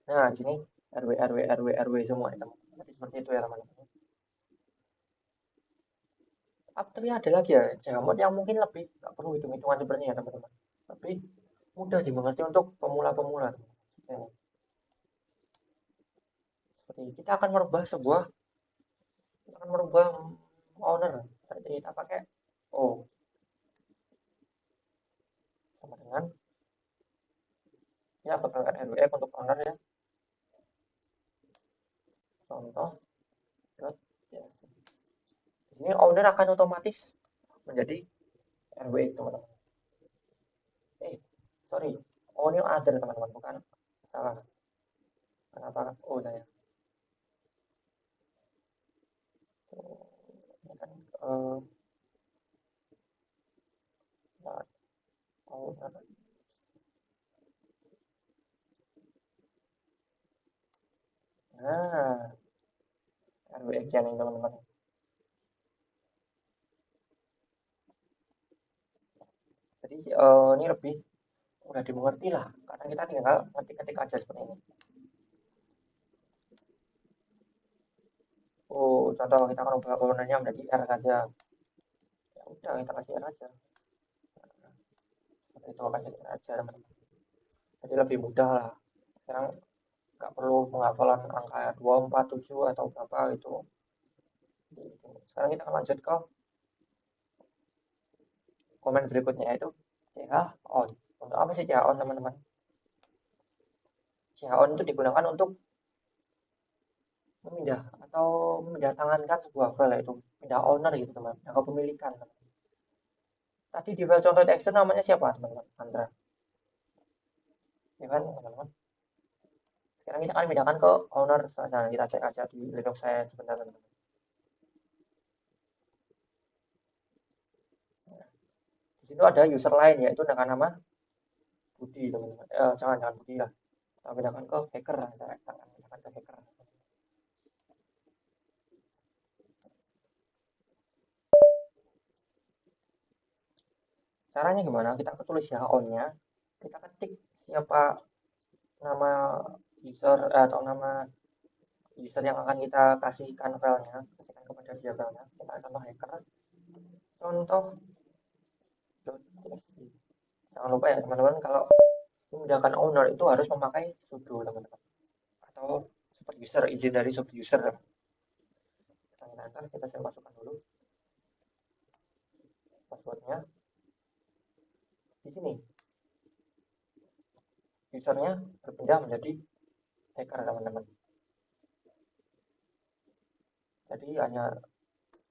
Nah, di sini RW RW RW RW semua ya, teman. Jadi seperti itu ya teman-teman. Tapi ada lagi ya jamur yang mungkin lebih nggak perlu hitung-hitungan sebenarnya ya teman-teman. Tapi mudah dimengerti untuk pemula-pemula. Seperti kita akan merubah sebuah, kita akan merubah owner. Jadi kita pakai O sama dengan ya perkenalkan RW untuk owner ya. Contoh dot JS. Di sini owner akan otomatis menjadi RW teman-teman. Sorry, O ini other teman-teman, bukan salah. Kenapa O saya? Ini kan owner. Nah, RW action ini teman-teman. Jadi ini lebih mudah dimengerti lah, karena kita tinggal ketik-ketik aja seperti ini. Oh, contoh kita kan ubah ownernya menjadi R saja. Ya udah kita kasih R aja. Seperti itu akan jadi R aja teman-teman. Jadi lebih mudah lah. Sekarang nggak perlu penghafalan angka 2, 4, 7 atau berapa gitu. Sekarang kita akan lanjut ke komen berikutnya yaitu CH on. Untuk apa sih CH on teman-teman? CH on itu digunakan untuk memindah atau memindahtangankan sebuah file, yaitu pindah owner gitu teman, pindah kepemilikan. Tadi di file contoh teks namanya siapa teman-teman? Andra. Ya kan teman-teman? Sekarang kita akan pindahkan ke owner. Nah, kita cek aja di Linux saya sebentar teman-teman. Di situ ada user lain yaitu dengan nama Budi teman-teman. Jangan Budi lah. Kita pindahkan ke hacker. Kita akan pindahkan ke hacker. Caranya gimana? Kita tulis ya on-nya. Kita ketik siapa nama user atau nama user yang akan kita kasihkan filenya, kasihkan kepada dia filenya. Kita contoh hacker. Contoh .txt. Jangan lupa ya teman-teman, kalau memindahkan owner itu harus memakai sudo teman-teman, atau super user, izin dari super user. Kita saya masukkan dulu passwordnya. Di sini usernya berpindah menjadi hacker teman-teman. Jadi hanya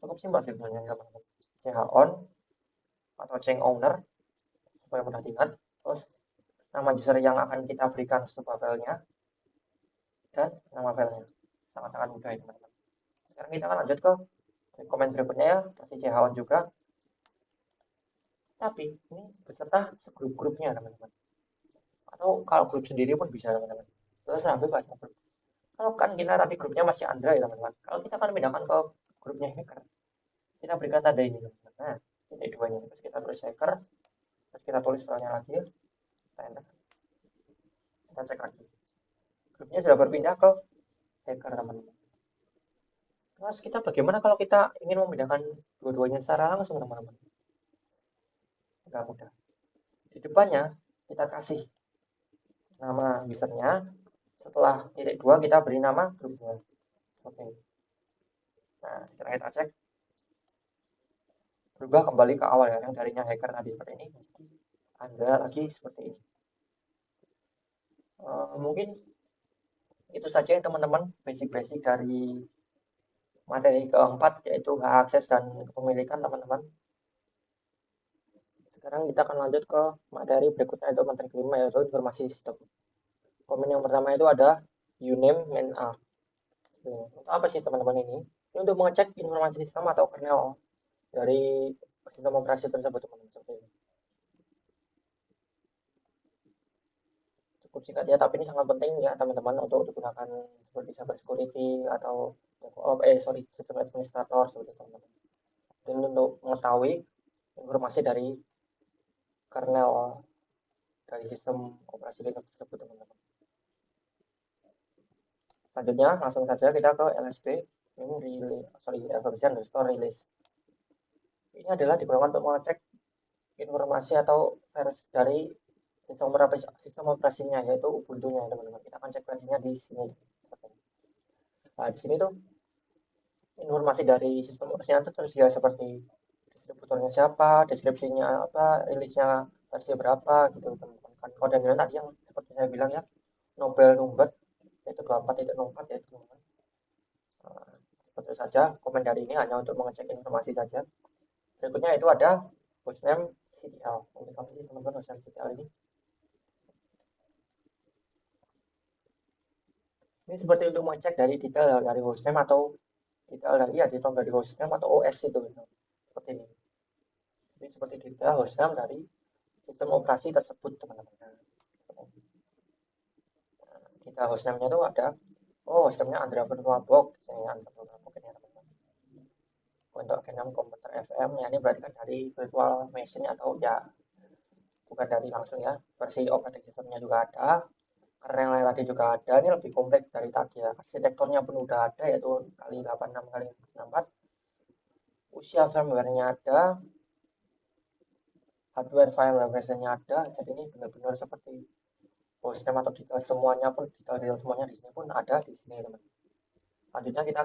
cukup simpel sih sebenarnya teman-teman. Ch on atau change owner supaya mudah diingat. Terus nama user yang akan kita berikan sebuah filenya dan nama filenya. Sangat-sangat mudah ya teman-teman. Sekarang kita akan lanjut ke komen berikutnya ya, masih ch on juga. Tapi ini beserta segrup-grupnya teman-teman. Atau kalau grup sendiri pun bisa teman-teman. Terserah bebas grup. Kalau kan kita tadi grupnya masih Andra ya teman-teman. Kalau kita akan pindahkan ke grupnya hacker, kita berikan tanda ini teman-teman. Nah, titik dua ini. Terus kita tulis hacker, terus kita tulis filenya lagi, kita cek lagi. Grupnya sudah berpindah ke hacker teman-teman. Terus kita bagaimana kalau kita ingin memindahkan dua-duanya secara langsung teman-teman? Enggak mudah. Di depannya kita kasih nama usernya, setelah titik dua kita beri nama grupnya. Oke. Nah, sekarang kita cek, berubah kembali ke awal ya, yang darinya hacker tadi seperti ini, Anda lagi seperti ini. Mungkin itu saja ya teman-teman, basic-basic dari materi keempat, yaitu hak akses dan kepemilikan teman-teman. Sekarang kita akan lanjut ke materi berikutnya, yaitu materi kelima, yaitu informasi sistem. Komen yang pertama itu ada uname main a. Untuk apa sih teman-teman ini? Ini untuk mengecek informasi sistem atau kernel dari sistem operasi tersebut teman-teman. Seperti ini. Cukup singkat ya, tapi ini sangat penting ya teman-teman untuk digunakan seperti cyber security atau sistem administrator seperti itu teman-teman. Dan untuk mengetahui informasi dari kernel dari sistem operasi Linux tersebut teman-teman. Selanjutnya langsung saja kita ke LSP release. Ini adalah digunakan untuk mengecek informasi atau versi dari sistem operasinya, yaitu Ubuntu-nya teman-teman. Kita akan cek versinya di sini. Nah, di sini tuh informasi dari sistem operasinya itu tersedia seperti distributornya siapa, deskripsinya apa, rilisnya versi berapa gitu teman-teman. Kan kodenya tadi yang seperti saya bilang ya, Nobel Number yaitu 24.04 ya teman-teman. Nah, tentu saja komen dari ini hanya untuk mengecek informasi saja. Berikutnya itu ada hostname CTL. Untuk apa sih teman-teman hostname CTL ini? Ini seperti untuk mengecek dari detail dari hostname atau detail dari ya detail dari hostname atau OS itu seperti ini. Jadi seperti detail hostname dari sistem operasi tersebut teman-teman. Kita hostname-nya itu ada hostname-nya Android Box ini Android Box ini teman-teman. Untuk Genome Komputer FM ya ini berarti kan dari virtual machine atau ya bukan dari langsung ya, versi operating systemnya juga ada, karena yang lain tadi juga ada. Ini lebih kompleks dari tadi ya, arsitekturnya pun udah ada yaitu kali 86 kali 64, usia firmware-nya ada, hardware firmware versionnya ada. Jadi ini benar-benar seperti hostname atau detail semuanya pun, detail semuanya di sini pun ada di sini teman. Lanjutnya kita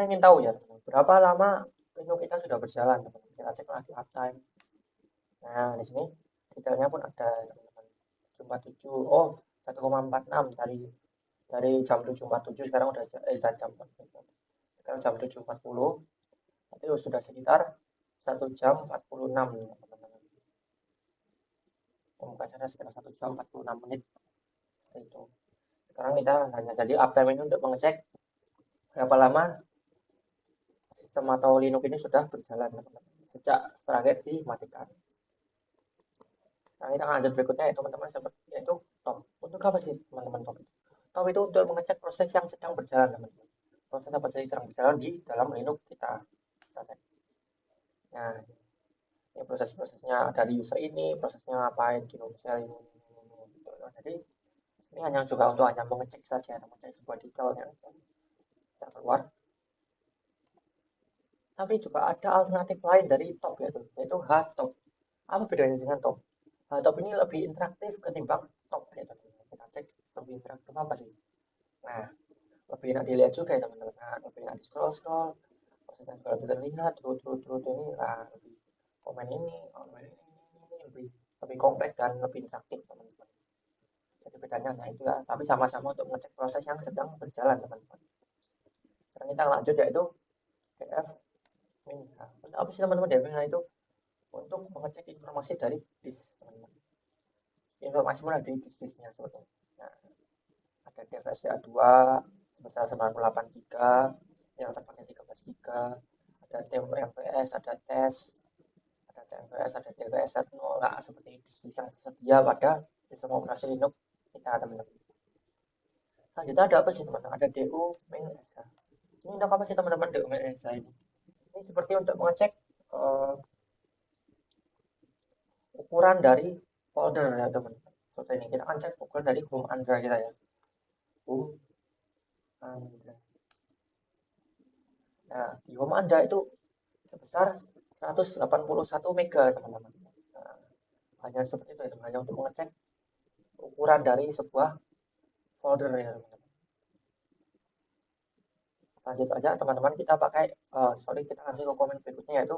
ingin tahu ya teman, berapa lama Linux kita sudah berjalan teman. Kita cek lagi uptime. Nah di sini detailnya pun ada teman-teman. 47 1,46 dari jam 7.47 sekarang udah jam sekarang jam 7.40, itu sudah sekitar 1 jam 46 teman-teman. Pembukanya sekitar 1 jam 46 menit itu. Sekarang kita hanya jadi uptime ini untuk mengecek berapa lama sistem atau Linux ini sudah berjalan teman-teman sejak terakhir dimatikan. Nah kita akan lanjut berikutnya ya teman-teman, seperti itu top. Untuk apa sih teman-teman top itu? Top itu untuk mengecek proses yang sedang berjalan teman-teman. Proses apa saja sedang berjalan di dalam Linux kita cek. Nah ini proses-prosesnya dari user ini, prosesnya ngapain gitu misalnya ini. Jadi ini hanya juga untuk hanya mengecek saja, mengecek sebuah detail yang keluar. Tapi juga ada alternatif lain dari top yaitu hardtop. Apa bedanya dengan top? Hardtop ini lebih interaktif ketimbang top ya teman-teman. Kita cek lebih interaktif apa sih? Nah, lebih enak dilihat juga ya teman-teman. Nah, lebih enak di scroll prosesnya juga lebih terlihat terus ini lah, lebih komen ini lebih kompleks dan lebih interaktif teman-teman. Jadi bedanya nah itu ya, tapi sama-sama untuk mengecek proses yang sedang berjalan teman-teman. Sekarang kita lanjut yaitu DF min. Untuk apa sih teman-teman DF min itu? Untuk mengecek informasi dari disk teman-teman. Informasi mana di disknya sebetulnya. Nah, ada DFS A2 sebesar 98 GB yang terpakai 13 GB, ada TMPS, ada tes, ada TMPS, ada DWS 0 lah, seperti disk yang tersedia pada sistem operasi Linux kita teman-teman. Selanjutnya ada apa sih teman-teman? Ada DU min SH. Ini untuk apa sih teman-teman DU min SH ini? Ini seperti untuk mengecek ukuran dari folder ya teman-teman. Seperti ini kita akan cek ukuran dari home Andra kita ya. Home Andra. Nah, di home Anda itu sebesar 181 mega teman-teman. Nah, hanya seperti itu ya teman, hanya untuk mengecek ukuran dari sebuah folder ya teman-teman. Lanjut aja teman-teman, kita pakai kita langsung ke komen berikutnya yaitu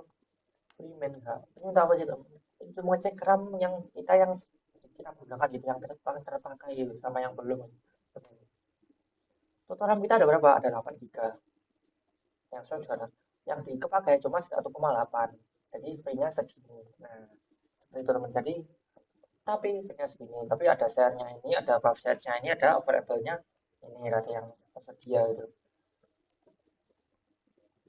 freeman. Ini untuk apa sih teman-teman? Itu mengecek RAM yang kita gunakan gitu, yang paling terpakai gitu, sama yang belum. Total RAM kita ada berapa? Ada 8 GB. Yang saya juga yang dipakai cuma 1,8, jadi free-nya segini. Nah seperti itu teman, jadi tapi free-nya segini, tapi ada share-nya ini, ada buff share-nya ini, ada overable-nya ini ada yang tersedia itu.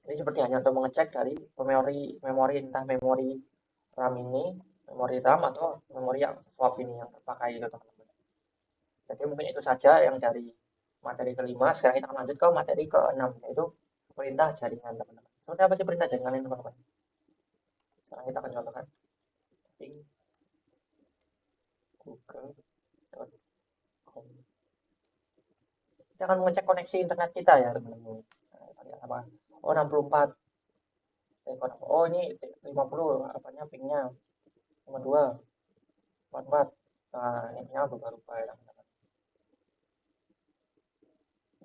Ini seperti hanya untuk mengecek dari memori entah memori RAM ini, memori RAM atau memori yang swap ini yang terpakai itu teman-teman. Jadi mungkin itu saja yang dari materi kelima. Sekarang kita akan lanjut ke materi ke-6 yaitu perintah jaringan teman-teman. Seperti apa sih perintah jaringan ini teman-teman? Sekarang kita akan contohkan google.com. kita akan mengecek koneksi internet kita ya teman-teman. Nah, apa? Oh 64. Oh ini 50 apanya pingnya 52 44. Nah ini pingnya berubah-ubah ya teman-teman.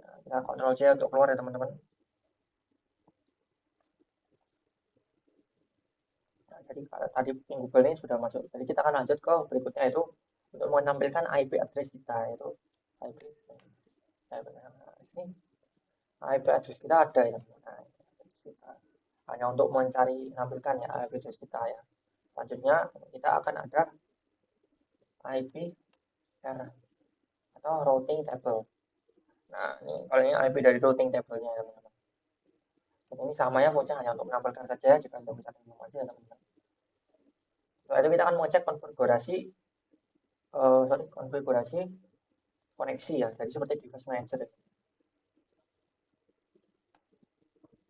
Nah, kita Ctrl C untuk keluar ya teman-teman. Nah, jadi tadi yang Google ini sudah masuk. Jadi kita akan lanjut ke berikutnya itu untuk menampilkan IP address kita itu IP. Nah, ini IP address kita ada ya teman-teman. Nah, hanya untuk mencari menampilkan ya IP address kita ya. Selanjutnya kita akan ada IP atau routing table. Nah, ini kalau ini IP dari routing table-nya ya teman-teman. Dan ini sama ya fungsinya hanya untuk menampilkan saja jika untuk mencari informasi ya teman-teman. Setelah itu kita akan mengecek konfigurasi koneksi ya. Jadi seperti device manager.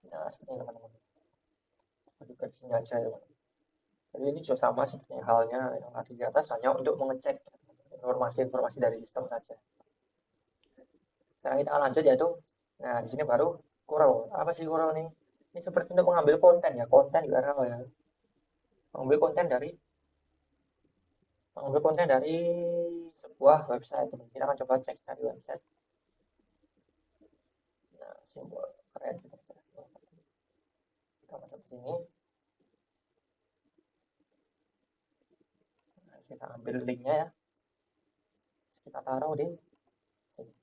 Nah, seperti ini teman-teman. Juga di sini aja ya. Jadi ini juga sama seperti halnya yang tadi di atas, hanya untuk mengecek informasi-informasi dari sistem saja. Sekarang kita akan lanjut yaitu, nah di sini baru curl. Apa sih curl nih? Ini seperti untuk mengambil konten ya, konten URL ya. Mengambil konten dari sebuah website. Kita akan coba cek dari website. Nah, simbol keren kita masuk ke sini. Nah, kita ambil linknya ya. Kita taruh di sini.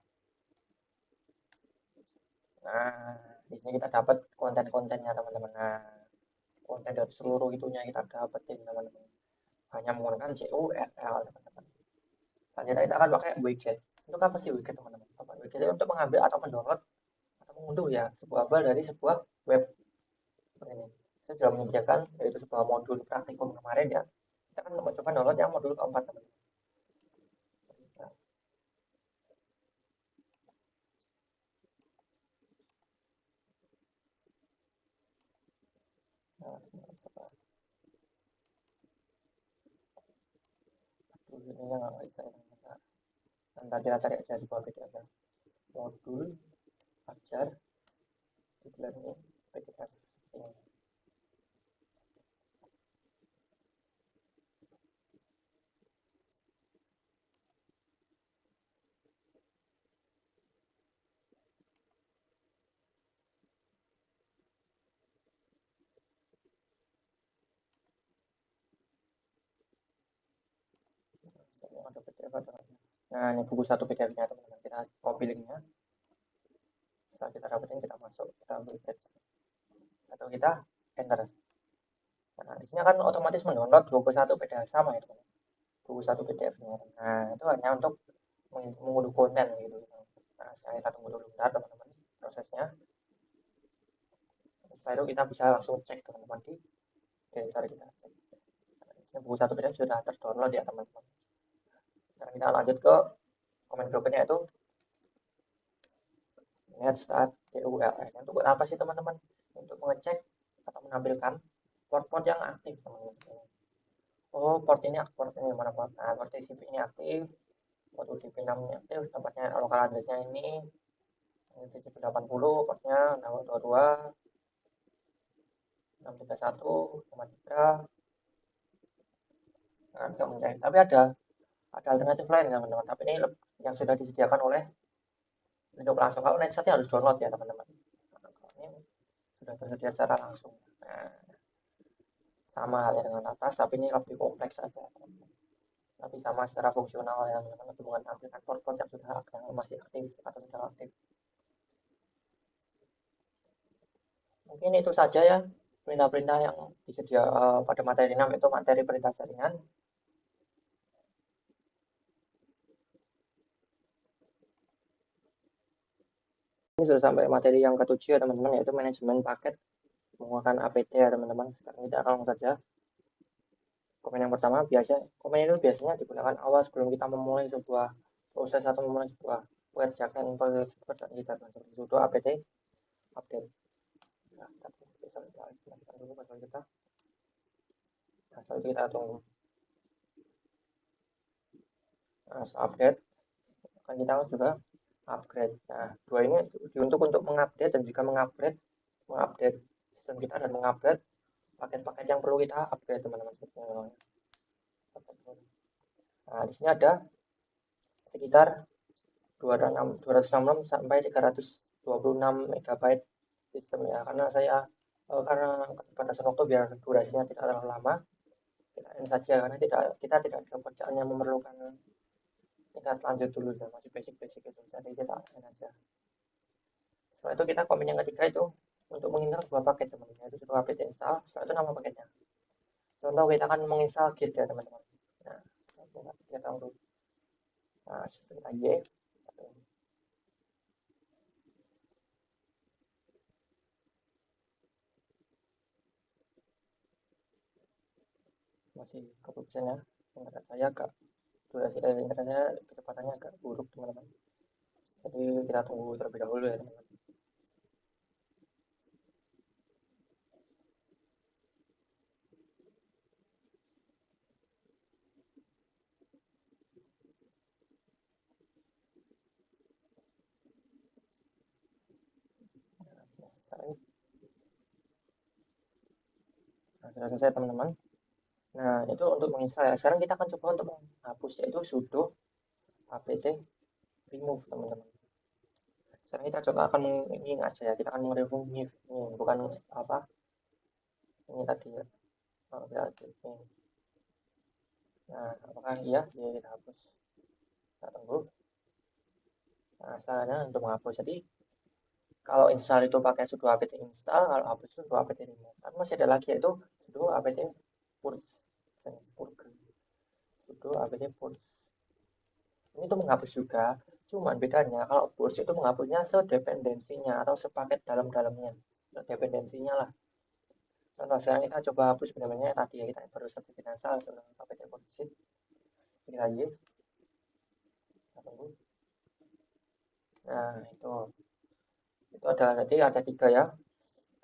Nah, di sini kita dapat konten-kontennya teman-teman. Nah, konten dari seluruh itunya kita dapetin teman-teman. Hanya menggunakan CURL teman-teman. Selanjutnya kita akan pakai widget. Untuk apa sih widget teman-teman? Widget itu untuk mengambil atau mendownload atau mengunduh ya sebuah file dari sebuah web. Seperti ini. Saya sudah menyediakan yaitu sebuah modul praktikum kemarin ya. Kita akan mencoba download yang modul keempat teman-teman. Nah, ini yang nggak bisa teman-teman. Nanti kita cari aja sebuah PDF ya. Modul ajar deep learning PDF ini. Ada PDF atau nah ini buku satu PDF-nya teman-teman, kita copy linknya. Setelah kita dapetin kita masuk, kita ambil batch atau kita enter. Nah di sini akan otomatis mendownload buku satu PDF sama ya teman-teman, buku satu PDF-nya. Nah itu hanya untuk mengunduh konten gitu. Nah sekarang kita tunggu dulu bentar teman-teman prosesnya. Setelah itu kita bisa langsung cek teman-teman di browser kita cek. Nah, buku satu PDF sudah terdownload ya teman-teman. Sekarang kita lanjut ke komen berikutnya itu net start DULN. Untuk apa sih teman-teman? Untuk mengecek atau menampilkan port-port yang aktif teman-teman. Oh port ini mana port? Nah port TCP ini aktif, port UDP 6 ini aktif, tempatnya lokal addressnya ini TCP 80, portnya 622 631 3. Nah, kita mencari. Tapi ada alternatif lain teman-teman. Tapi ini yang sudah disediakan oleh untuk langsung. Kalau NetSat harus download ya teman-teman. Ini sudah tersedia secara langsung. Nah, sama halnya dengan atas, tapi ini lebih kompleks saja. Tapi sama secara fungsional ya teman-teman, hubungan aplikasi port-port yang sudah yang masih aktif atau sudah aktif. Mungkin itu saja ya perintah-perintah yang disedia pada materi 6 itu materi perintah jaringan. Ini sudah sampai materi yang ketujuh ya teman-teman, yaitu manajemen paket menggunakan APT ya teman-teman. Sekarang kita langsung saja. Komen yang pertama komen itu biasanya digunakan awal sebelum kita memulai sebuah proses atau memulai sebuah pekerjaan kita seperti sudo apt update. Nah, kita dulu pasal kita. Nah, setelah itu kita tunggu. Nah, update akan kita juga upgrade. Nah, dua ini untuk mengupdate dan juga mengupdate sistem kita dan mengupgrade paket-paket yang perlu kita upgrade teman-teman. Nah, di sini ada sekitar 266 sampai 326 MB sistem ya, karena karena batasan waktu biar durasinya tidak terlalu lama, kita end saja karena kita tidak ada pekerjaan yang memerlukan tingkat lanjut dulu ya, masih basic-basic itu, jadi kita end aja. Setelah itu kita komen yang ketiga itu untuk menginstal sebuah paket teman-teman, itu sudah apt install. Setelah itu nama paketnya, contoh kita akan menginstal Git ya teman-teman. Nah, kita tahu. Nah, seperti kita masih keputusan ya, internet saya agak internetnya kecepatannya agak buruk teman-teman, jadi kita tunggu terlebih dahulu ya teman-teman. Nah, sudah selesai teman-teman. Nah, itu untuk menginstal ya. Sekarang kita akan coba untuk menghapus, yaitu sudo apt remove teman-teman. Sekarang kita coba akan ini aja ya, kita akan remove ini, bukan apa ini tadi ya. Ini. Nah, apakah iya kita hapus? Kita tunggu. Nah, caranya untuk menghapus, jadi kalau install itu pakai sudo apt install, kalau hapus itu sudo apt remove. Tapi masih ada lagi yaitu sudo apt purge. Sudo apt purge. Ini tuh menghapus juga, cuman bedanya kalau purge itu menghapusnya sedependensinya atau sepaket dalam-dalamnya. Dependensinya lah. Contoh sekarang kita coba hapus benar-benar tadi ya, kita baru saja kita install apt purge. Ini lagi. Kita tunggu. Nah, itu ada nanti ada 3 ya,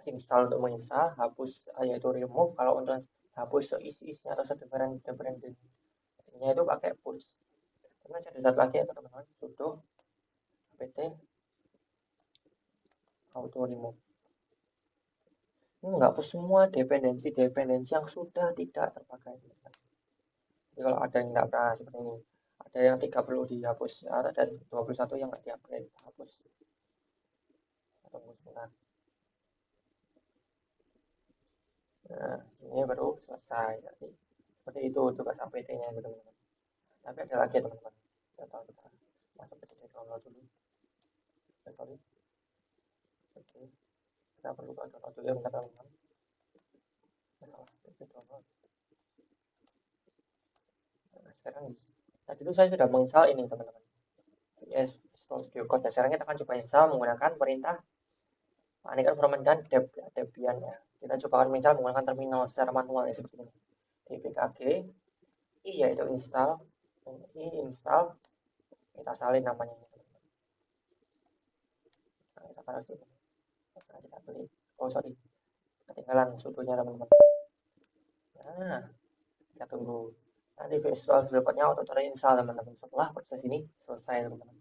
install untuk menginstal, hapus yaitu remove, kalau untuk hapus seisi-isinya atau sedependensinya itu pakai purge. Kemudian ada satu lagi ya teman-teman, sudo apt auto remove. Ini menghapus semua dependensi yang sudah tidak terpakai. Jadi kalau ada yang tidak pernah seperti ini, ada yang 3 perlu dihapus, ada 21 yang nggak diupgrade, hapus. Tunggu sebentar. Nah, ini baru selesai. Jadi, seperti itu tugas APT-nya gitu teman-teman. Tapi ada lagi ya teman-teman. Kita tahu kita masuk ke titik download dulu. Sorry. Oke. Kita perlu download dulu ya bentar teman-teman. Salah, titik download. Nah, sekarang tadi itu saya sudah menginstal ini teman-teman. Yes, Visual Studio Code. Dan sekarang kita akan coba install menggunakan perintah aneka format dan Debian ya. Kita coba akan menginstal menggunakan terminal secara manual ya seperti ini. dpkg i yaitu install, i install, kita salin namanya. Nah, kita taruh sini. Nah, kita beli. Oh sorry, ketinggalan sudonya teman-teman. Nah, kita tunggu. Nanti Visual Studio Code-nya auto terinstall teman-teman. Setelah proses ini selesai teman-teman.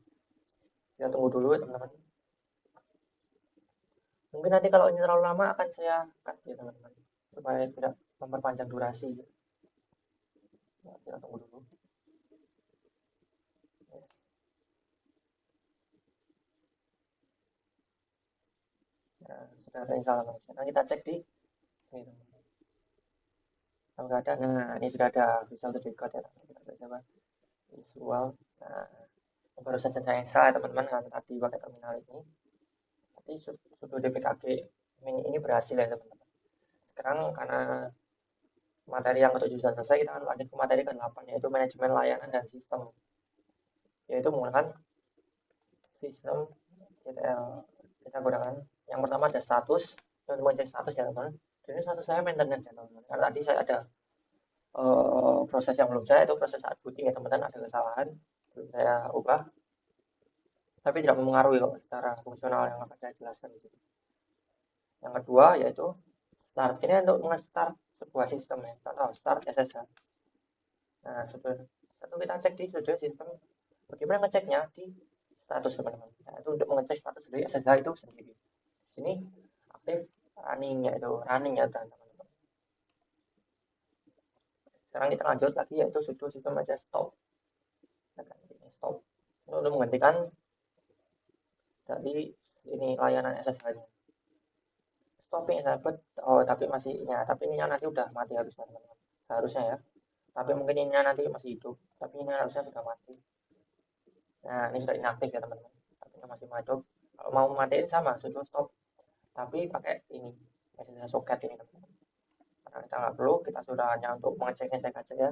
Kita tunggu dulu teman-teman. Mungkin nanti kalau ini terlalu lama akan saya cut ya teman-teman, supaya tidak memperpanjang durasi. Nah, kita tunggu dulu. Nah, sudah terinstall teman-teman. Sekarang kita cek di ini. Kalau nggak ada, nah ini sudah ada Visual Studio Code ya. Kita coba visual. Nah, baru saja saya install ya teman-teman, tadi pakai terminal ini. Tapi sudo dpkg ini berhasil ya teman-teman. Sekarang karena materi yang ke-7 sudah selesai, kita akan lanjut ke materi ke-8 yaitu manajemen layanan dan sistem, yaitu menggunakan sistem GTL. Kita gunakan yang pertama ada status dan mengecek status ya teman-teman. Ini status saya maintenance ya teman-teman, karena tadi saya ada proses yang belum saya itu proses saat booting ya teman-teman, ada kesalahan belum saya ubah, tapi tidak mempengaruhi kok secara fungsional yang akan saya jelaskan di sini. Yang kedua yaitu start. Ini untuk nge-start sebuah sistem ya, contoh start SSH. Nah, satu kita cek di studio sistem. Bagaimana ngeceknya? Di status teman-teman. Nah, itu untuk mengecek status dari SSH itu sendiri. Di sini aktif running yaitu running ya teman-teman. Sekarang kita lanjut lagi yaitu sudo system aja stop. Stop untuk menggantikan dari ini layanan SSH-nya. Stopping sahabat, oh tapi masih ya, tapi ini nanti udah mati harusnya teman-teman. Seharusnya ya. Tapi mungkin ini nanti masih hidup, tapi ini harusnya sudah mati. Nah, ini sudah inaktif ya teman-teman. Tapi ini masih hidup. Kalau mau matiin sama sudo stop. Tapi pakai ini, SSH socket ini teman-teman. Karena kita nggak perlu, kita sudah hanya untuk mengecek-ngecek aja ya.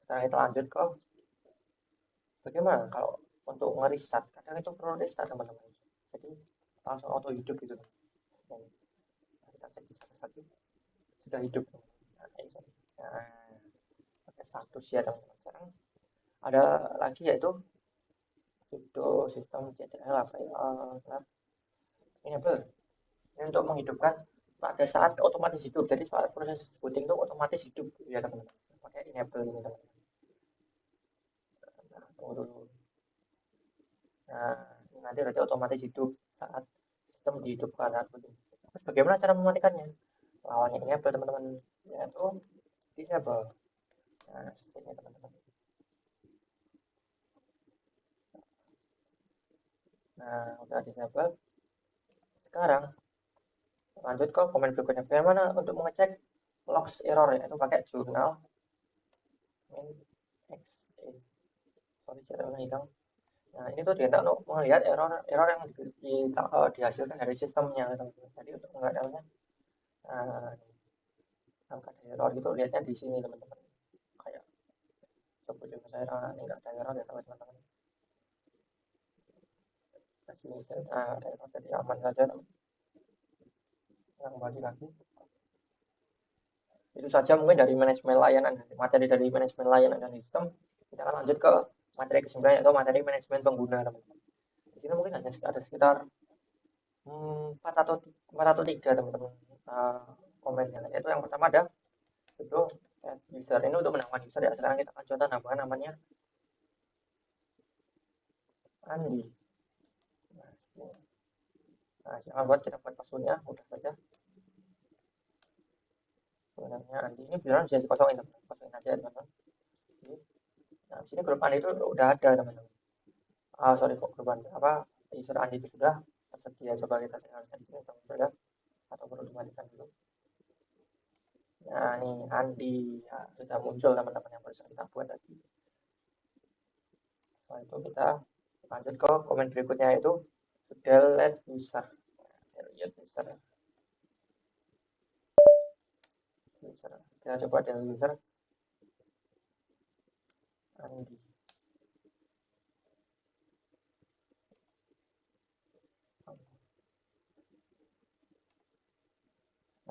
Sekarang kita lanjut ke bagaimana kalau untuk nge-restart. Kadang itu perlu restart teman-teman. Jadi langsung auto hidup gitu. Nah, kita cek di satu lagi sudah hidup. Nah, pakai status ya teman-teman. Sekarang ada lagi yaitu sudo sistem cdl enable. Ini untuk menghidupkan pada saat otomatis hidup. Jadi saat proses booting itu otomatis hidup ya teman-teman. Pakai enable ini teman-teman. Nah, tunggu dulu. Nah, ini nanti berarti otomatis hidup saat sistem dihidupkan saat booting. Terus bagaimana cara mematikannya? Lawannya enable teman-teman, yaitu disable. Nah, seperti ini teman-teman. Nah, udah disable. Sekarang lanjut ke komen berikutnya. Bagaimana untuk mengecek logs error ya? Itu pakai jurnal min-exe. Sorry, saya hilang. Nah, ini tuh dia untuk melihat error yang dihasilkan dari sistemnya teman-teman. Jadi untuk mengadanya angka error itu lihatnya di sini teman-teman. Kayak coba juga saya ini nggak ada error ya teman-teman. Ada error jadi aman saja teman-teman. Yang kembali lagi itu saja mungkin dari manajemen layanan, materi dari manajemen layanan dan sistem. Kita akan lanjut ke materi ke-9 yaitu materi manajemen pengguna teman-teman. Di sini mungkin hanya ada sekitar 4 atau 3 teman-teman komennya. Yaitu yang pertama ada itu user, ini untuk menambahkan user ya. Sekarang kita akan contoh nambahkan namanya Andi. Nah, jangan buat kita buat passwordnya udah saja. Sebenarnya Andi ini beneran bisa dikosongin teman-teman, kosongin aja teman-teman. Nah, di sini grup Andi itu udah ada teman-teman. Sorry kok grup Andi apa user Andi itu sudah tersedia. Coba kita tinggalkan di sini teman-teman ya, atau perlu dimatikan dulu. Nah, ini Andi ya, sudah muncul teman-teman yang barusan kita buat tadi. Setelah itu kita lanjut ke komen berikutnya yaitu delete user. Delete user. Kita coba delete user Andi.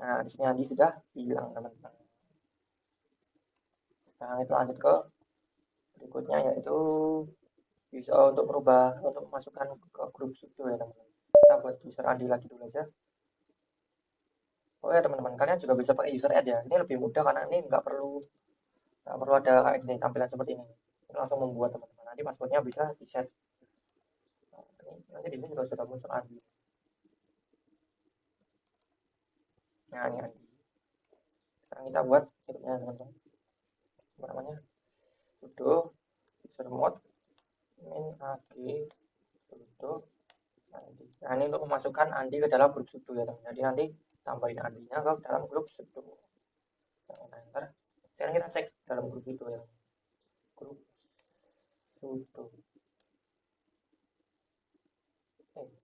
Nah, di sini Andi sudah hilang teman-teman. Sekarang itu lanjut ke berikutnya yaitu bisa untuk merubah, untuk memasukkan ke grup sudo ya teman-teman. Kita buat user Andi lagi dulu aja. Oh ya teman-teman, kalian juga bisa pakai user add ya. Ini lebih mudah karena ini nggak perlu ada kayak gini tampilan seperti ini. Ini langsung membuat teman-teman. Nanti passwordnya bisa di set. Nah, nanti di sini juga sudah muncul Andi. Nah ini Andi. Sekarang kita buat setnya teman-teman. Apa namanya? Sudo user mode min ag sudo Andi. Nah ini untuk memasukkan Andi ke dalam grup sudo ya teman. Jadi nanti tambahin Andinya ke dalam grup sudo. Enter. Sekarang kita cek dalam grup itu ya. Grup sudo.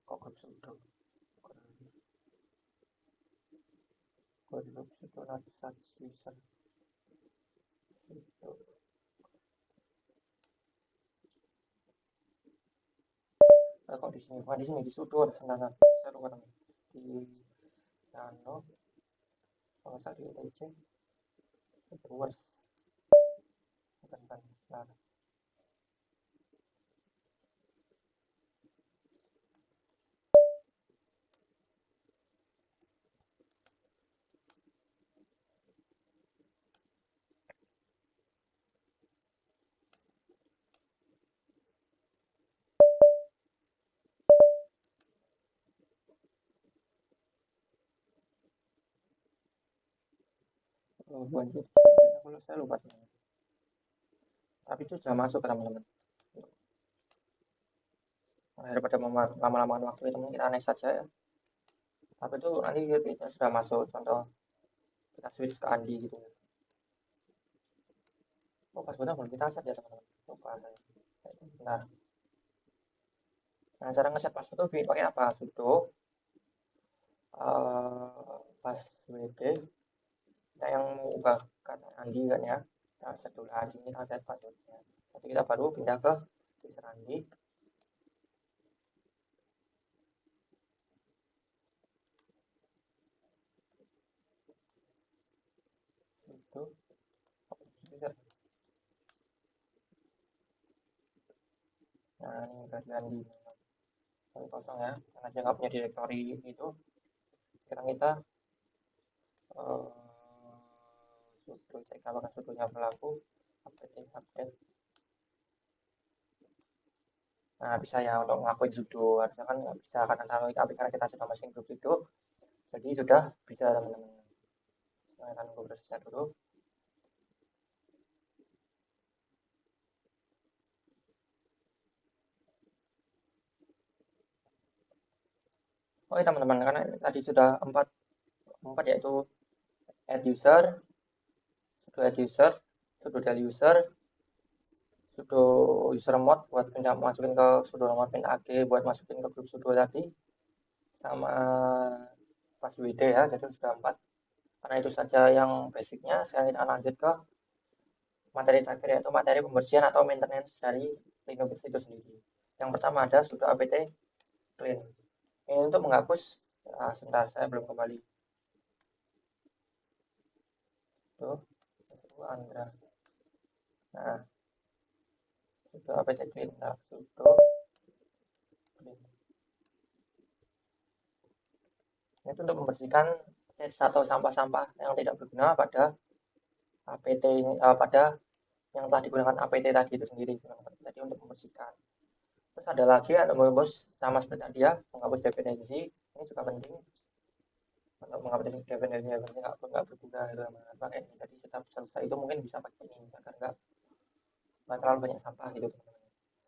Kok grup sudo? Grup sudo register user. Sudo. Kok di sini? Di sini di sudo ada senangan. Saya lupa teman. Di nano. Kalau saya di EC. Worst. Bukan. Nah. Oh, bukan sih. Kalau saya lupa teman. Tapi itu sudah masuk ke teman-teman. Nah, daripada lama-lama waktu teman kita next saja ya. Tapi itu nanti kita sudah masuk. Contoh kita switch ke Andi gitu. Oh, passwordnya belum kita set ya teman-teman. Lupa saya. Nah, cara ngeset password itu pakai apa? Sudo password. Kita yang mau ubah kata Andi kan ya. Kita set dulu di sini kita set passwordnya. Jadi kita baru pindah ke user Andi. Itu. Nah, ini berarti Andi. Tapi kosong ya, karena dia nggak punya directory itu. Sekarang kita sudo cek apakah sudonya berlaku, update. Nah, bisa ya untuk ngakuin sudo, harusnya kan nggak bisa karena kalau tapi karena kita sudah masukin grup sudo, jadi sudah bisa teman-teman. Saya akan nunggu prosesnya dulu. Oke teman-teman, karena tadi sudah empat yaitu add user, sudo del user, sudo user mod buat pindah masukin ke sudo nomor pin AG buat masukin ke grup sudo tadi, sama password ya, jadi sudah 4. Karena itu saja yang basicnya. Sekarang kita lanjut ke materi terakhir yaitu materi pembersihan atau maintenance dari Linux itu sendiri. Yang pertama ada sudo apt clean. Ini untuk menghapus, sebentar saya belum kembali. Tuh, itu Andra. Nah, sudo apt clean. Nah, sudo clean. Itu untuk membersihkan cache atau sampah-sampah yang tidak berguna pada apt ini, pada yang telah digunakan apt tadi itu sendiri. Jadi untuk membersihkan. Terus ada lagi yang menghapus sama seperti tadi ya, menghapus dependensi. Ini juga penting untuk menghapus dependensi yang nggak berguna itu pakai ini. Jadi setelah selesai itu mungkin bisa pakai ini agar nggak terlalu banyak sampah gitu.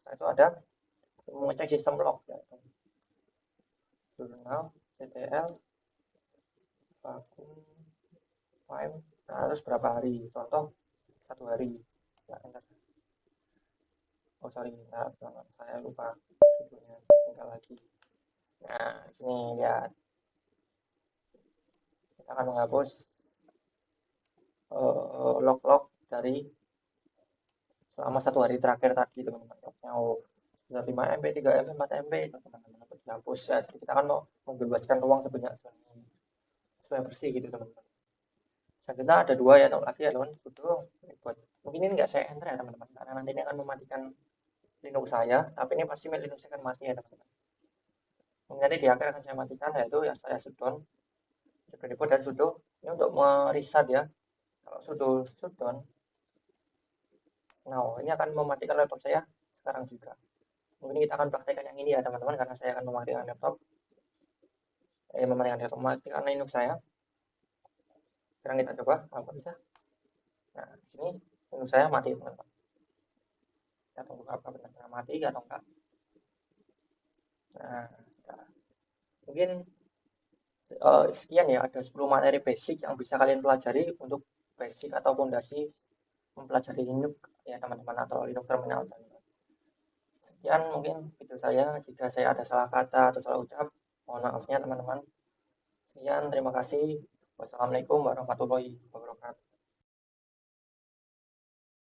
Nah itu ada mengecek sistem log ya. Jurnal, CTL, vakum, time. Nah terus berapa hari? Contoh 1 hari. Ya, enter. Oh sorry, nah, saya lupa judulnya. Tinggal lagi. Nah sini lihat. Kita akan menghapus log-log dari selama 1 hari terakhir tadi teman-teman. Mau 5 MB, 3 MB, 4 MB itu teman-teman untuk dihapus ya. Jadi kita akan mau membebaskan ruang sebanyak supaya bersih gitu teman-teman. Selanjutnya ada 2 ya lagi ya teman. Sudo buat mungkin ini nggak saya enter ya teman-teman karena nanti ini akan mematikan Linux saya, tapi ini pasti Linux akan mati ya teman-teman. Mungkin nanti di akhir akan saya matikan yaitu ya saya shutdown repo dan sudo ini untuk mereset ya. Kalau sudo shutdown, nah ini akan mematikan laptop saya sekarang juga. Mungkin kita akan praktekkan yang ini ya teman-teman karena saya akan mematikan laptop. Mematikan Linux saya. Sekarang kita coba apa bisa. Nah di sini Linux saya mati teman-teman. Kita tunggu apa benar-benar mati atau enggak. Nah mungkin sekian ya, ada 10 materi basic yang bisa kalian pelajari untuk basic atau fondasi mempelajari Linux ya teman-teman, atau Linux terminal. Sekian mungkin video saya, jika saya ada salah kata atau salah ucap mohon maafnya teman-teman. Sekian, terima kasih. Wassalamualaikum warahmatullahi wabarakatuh.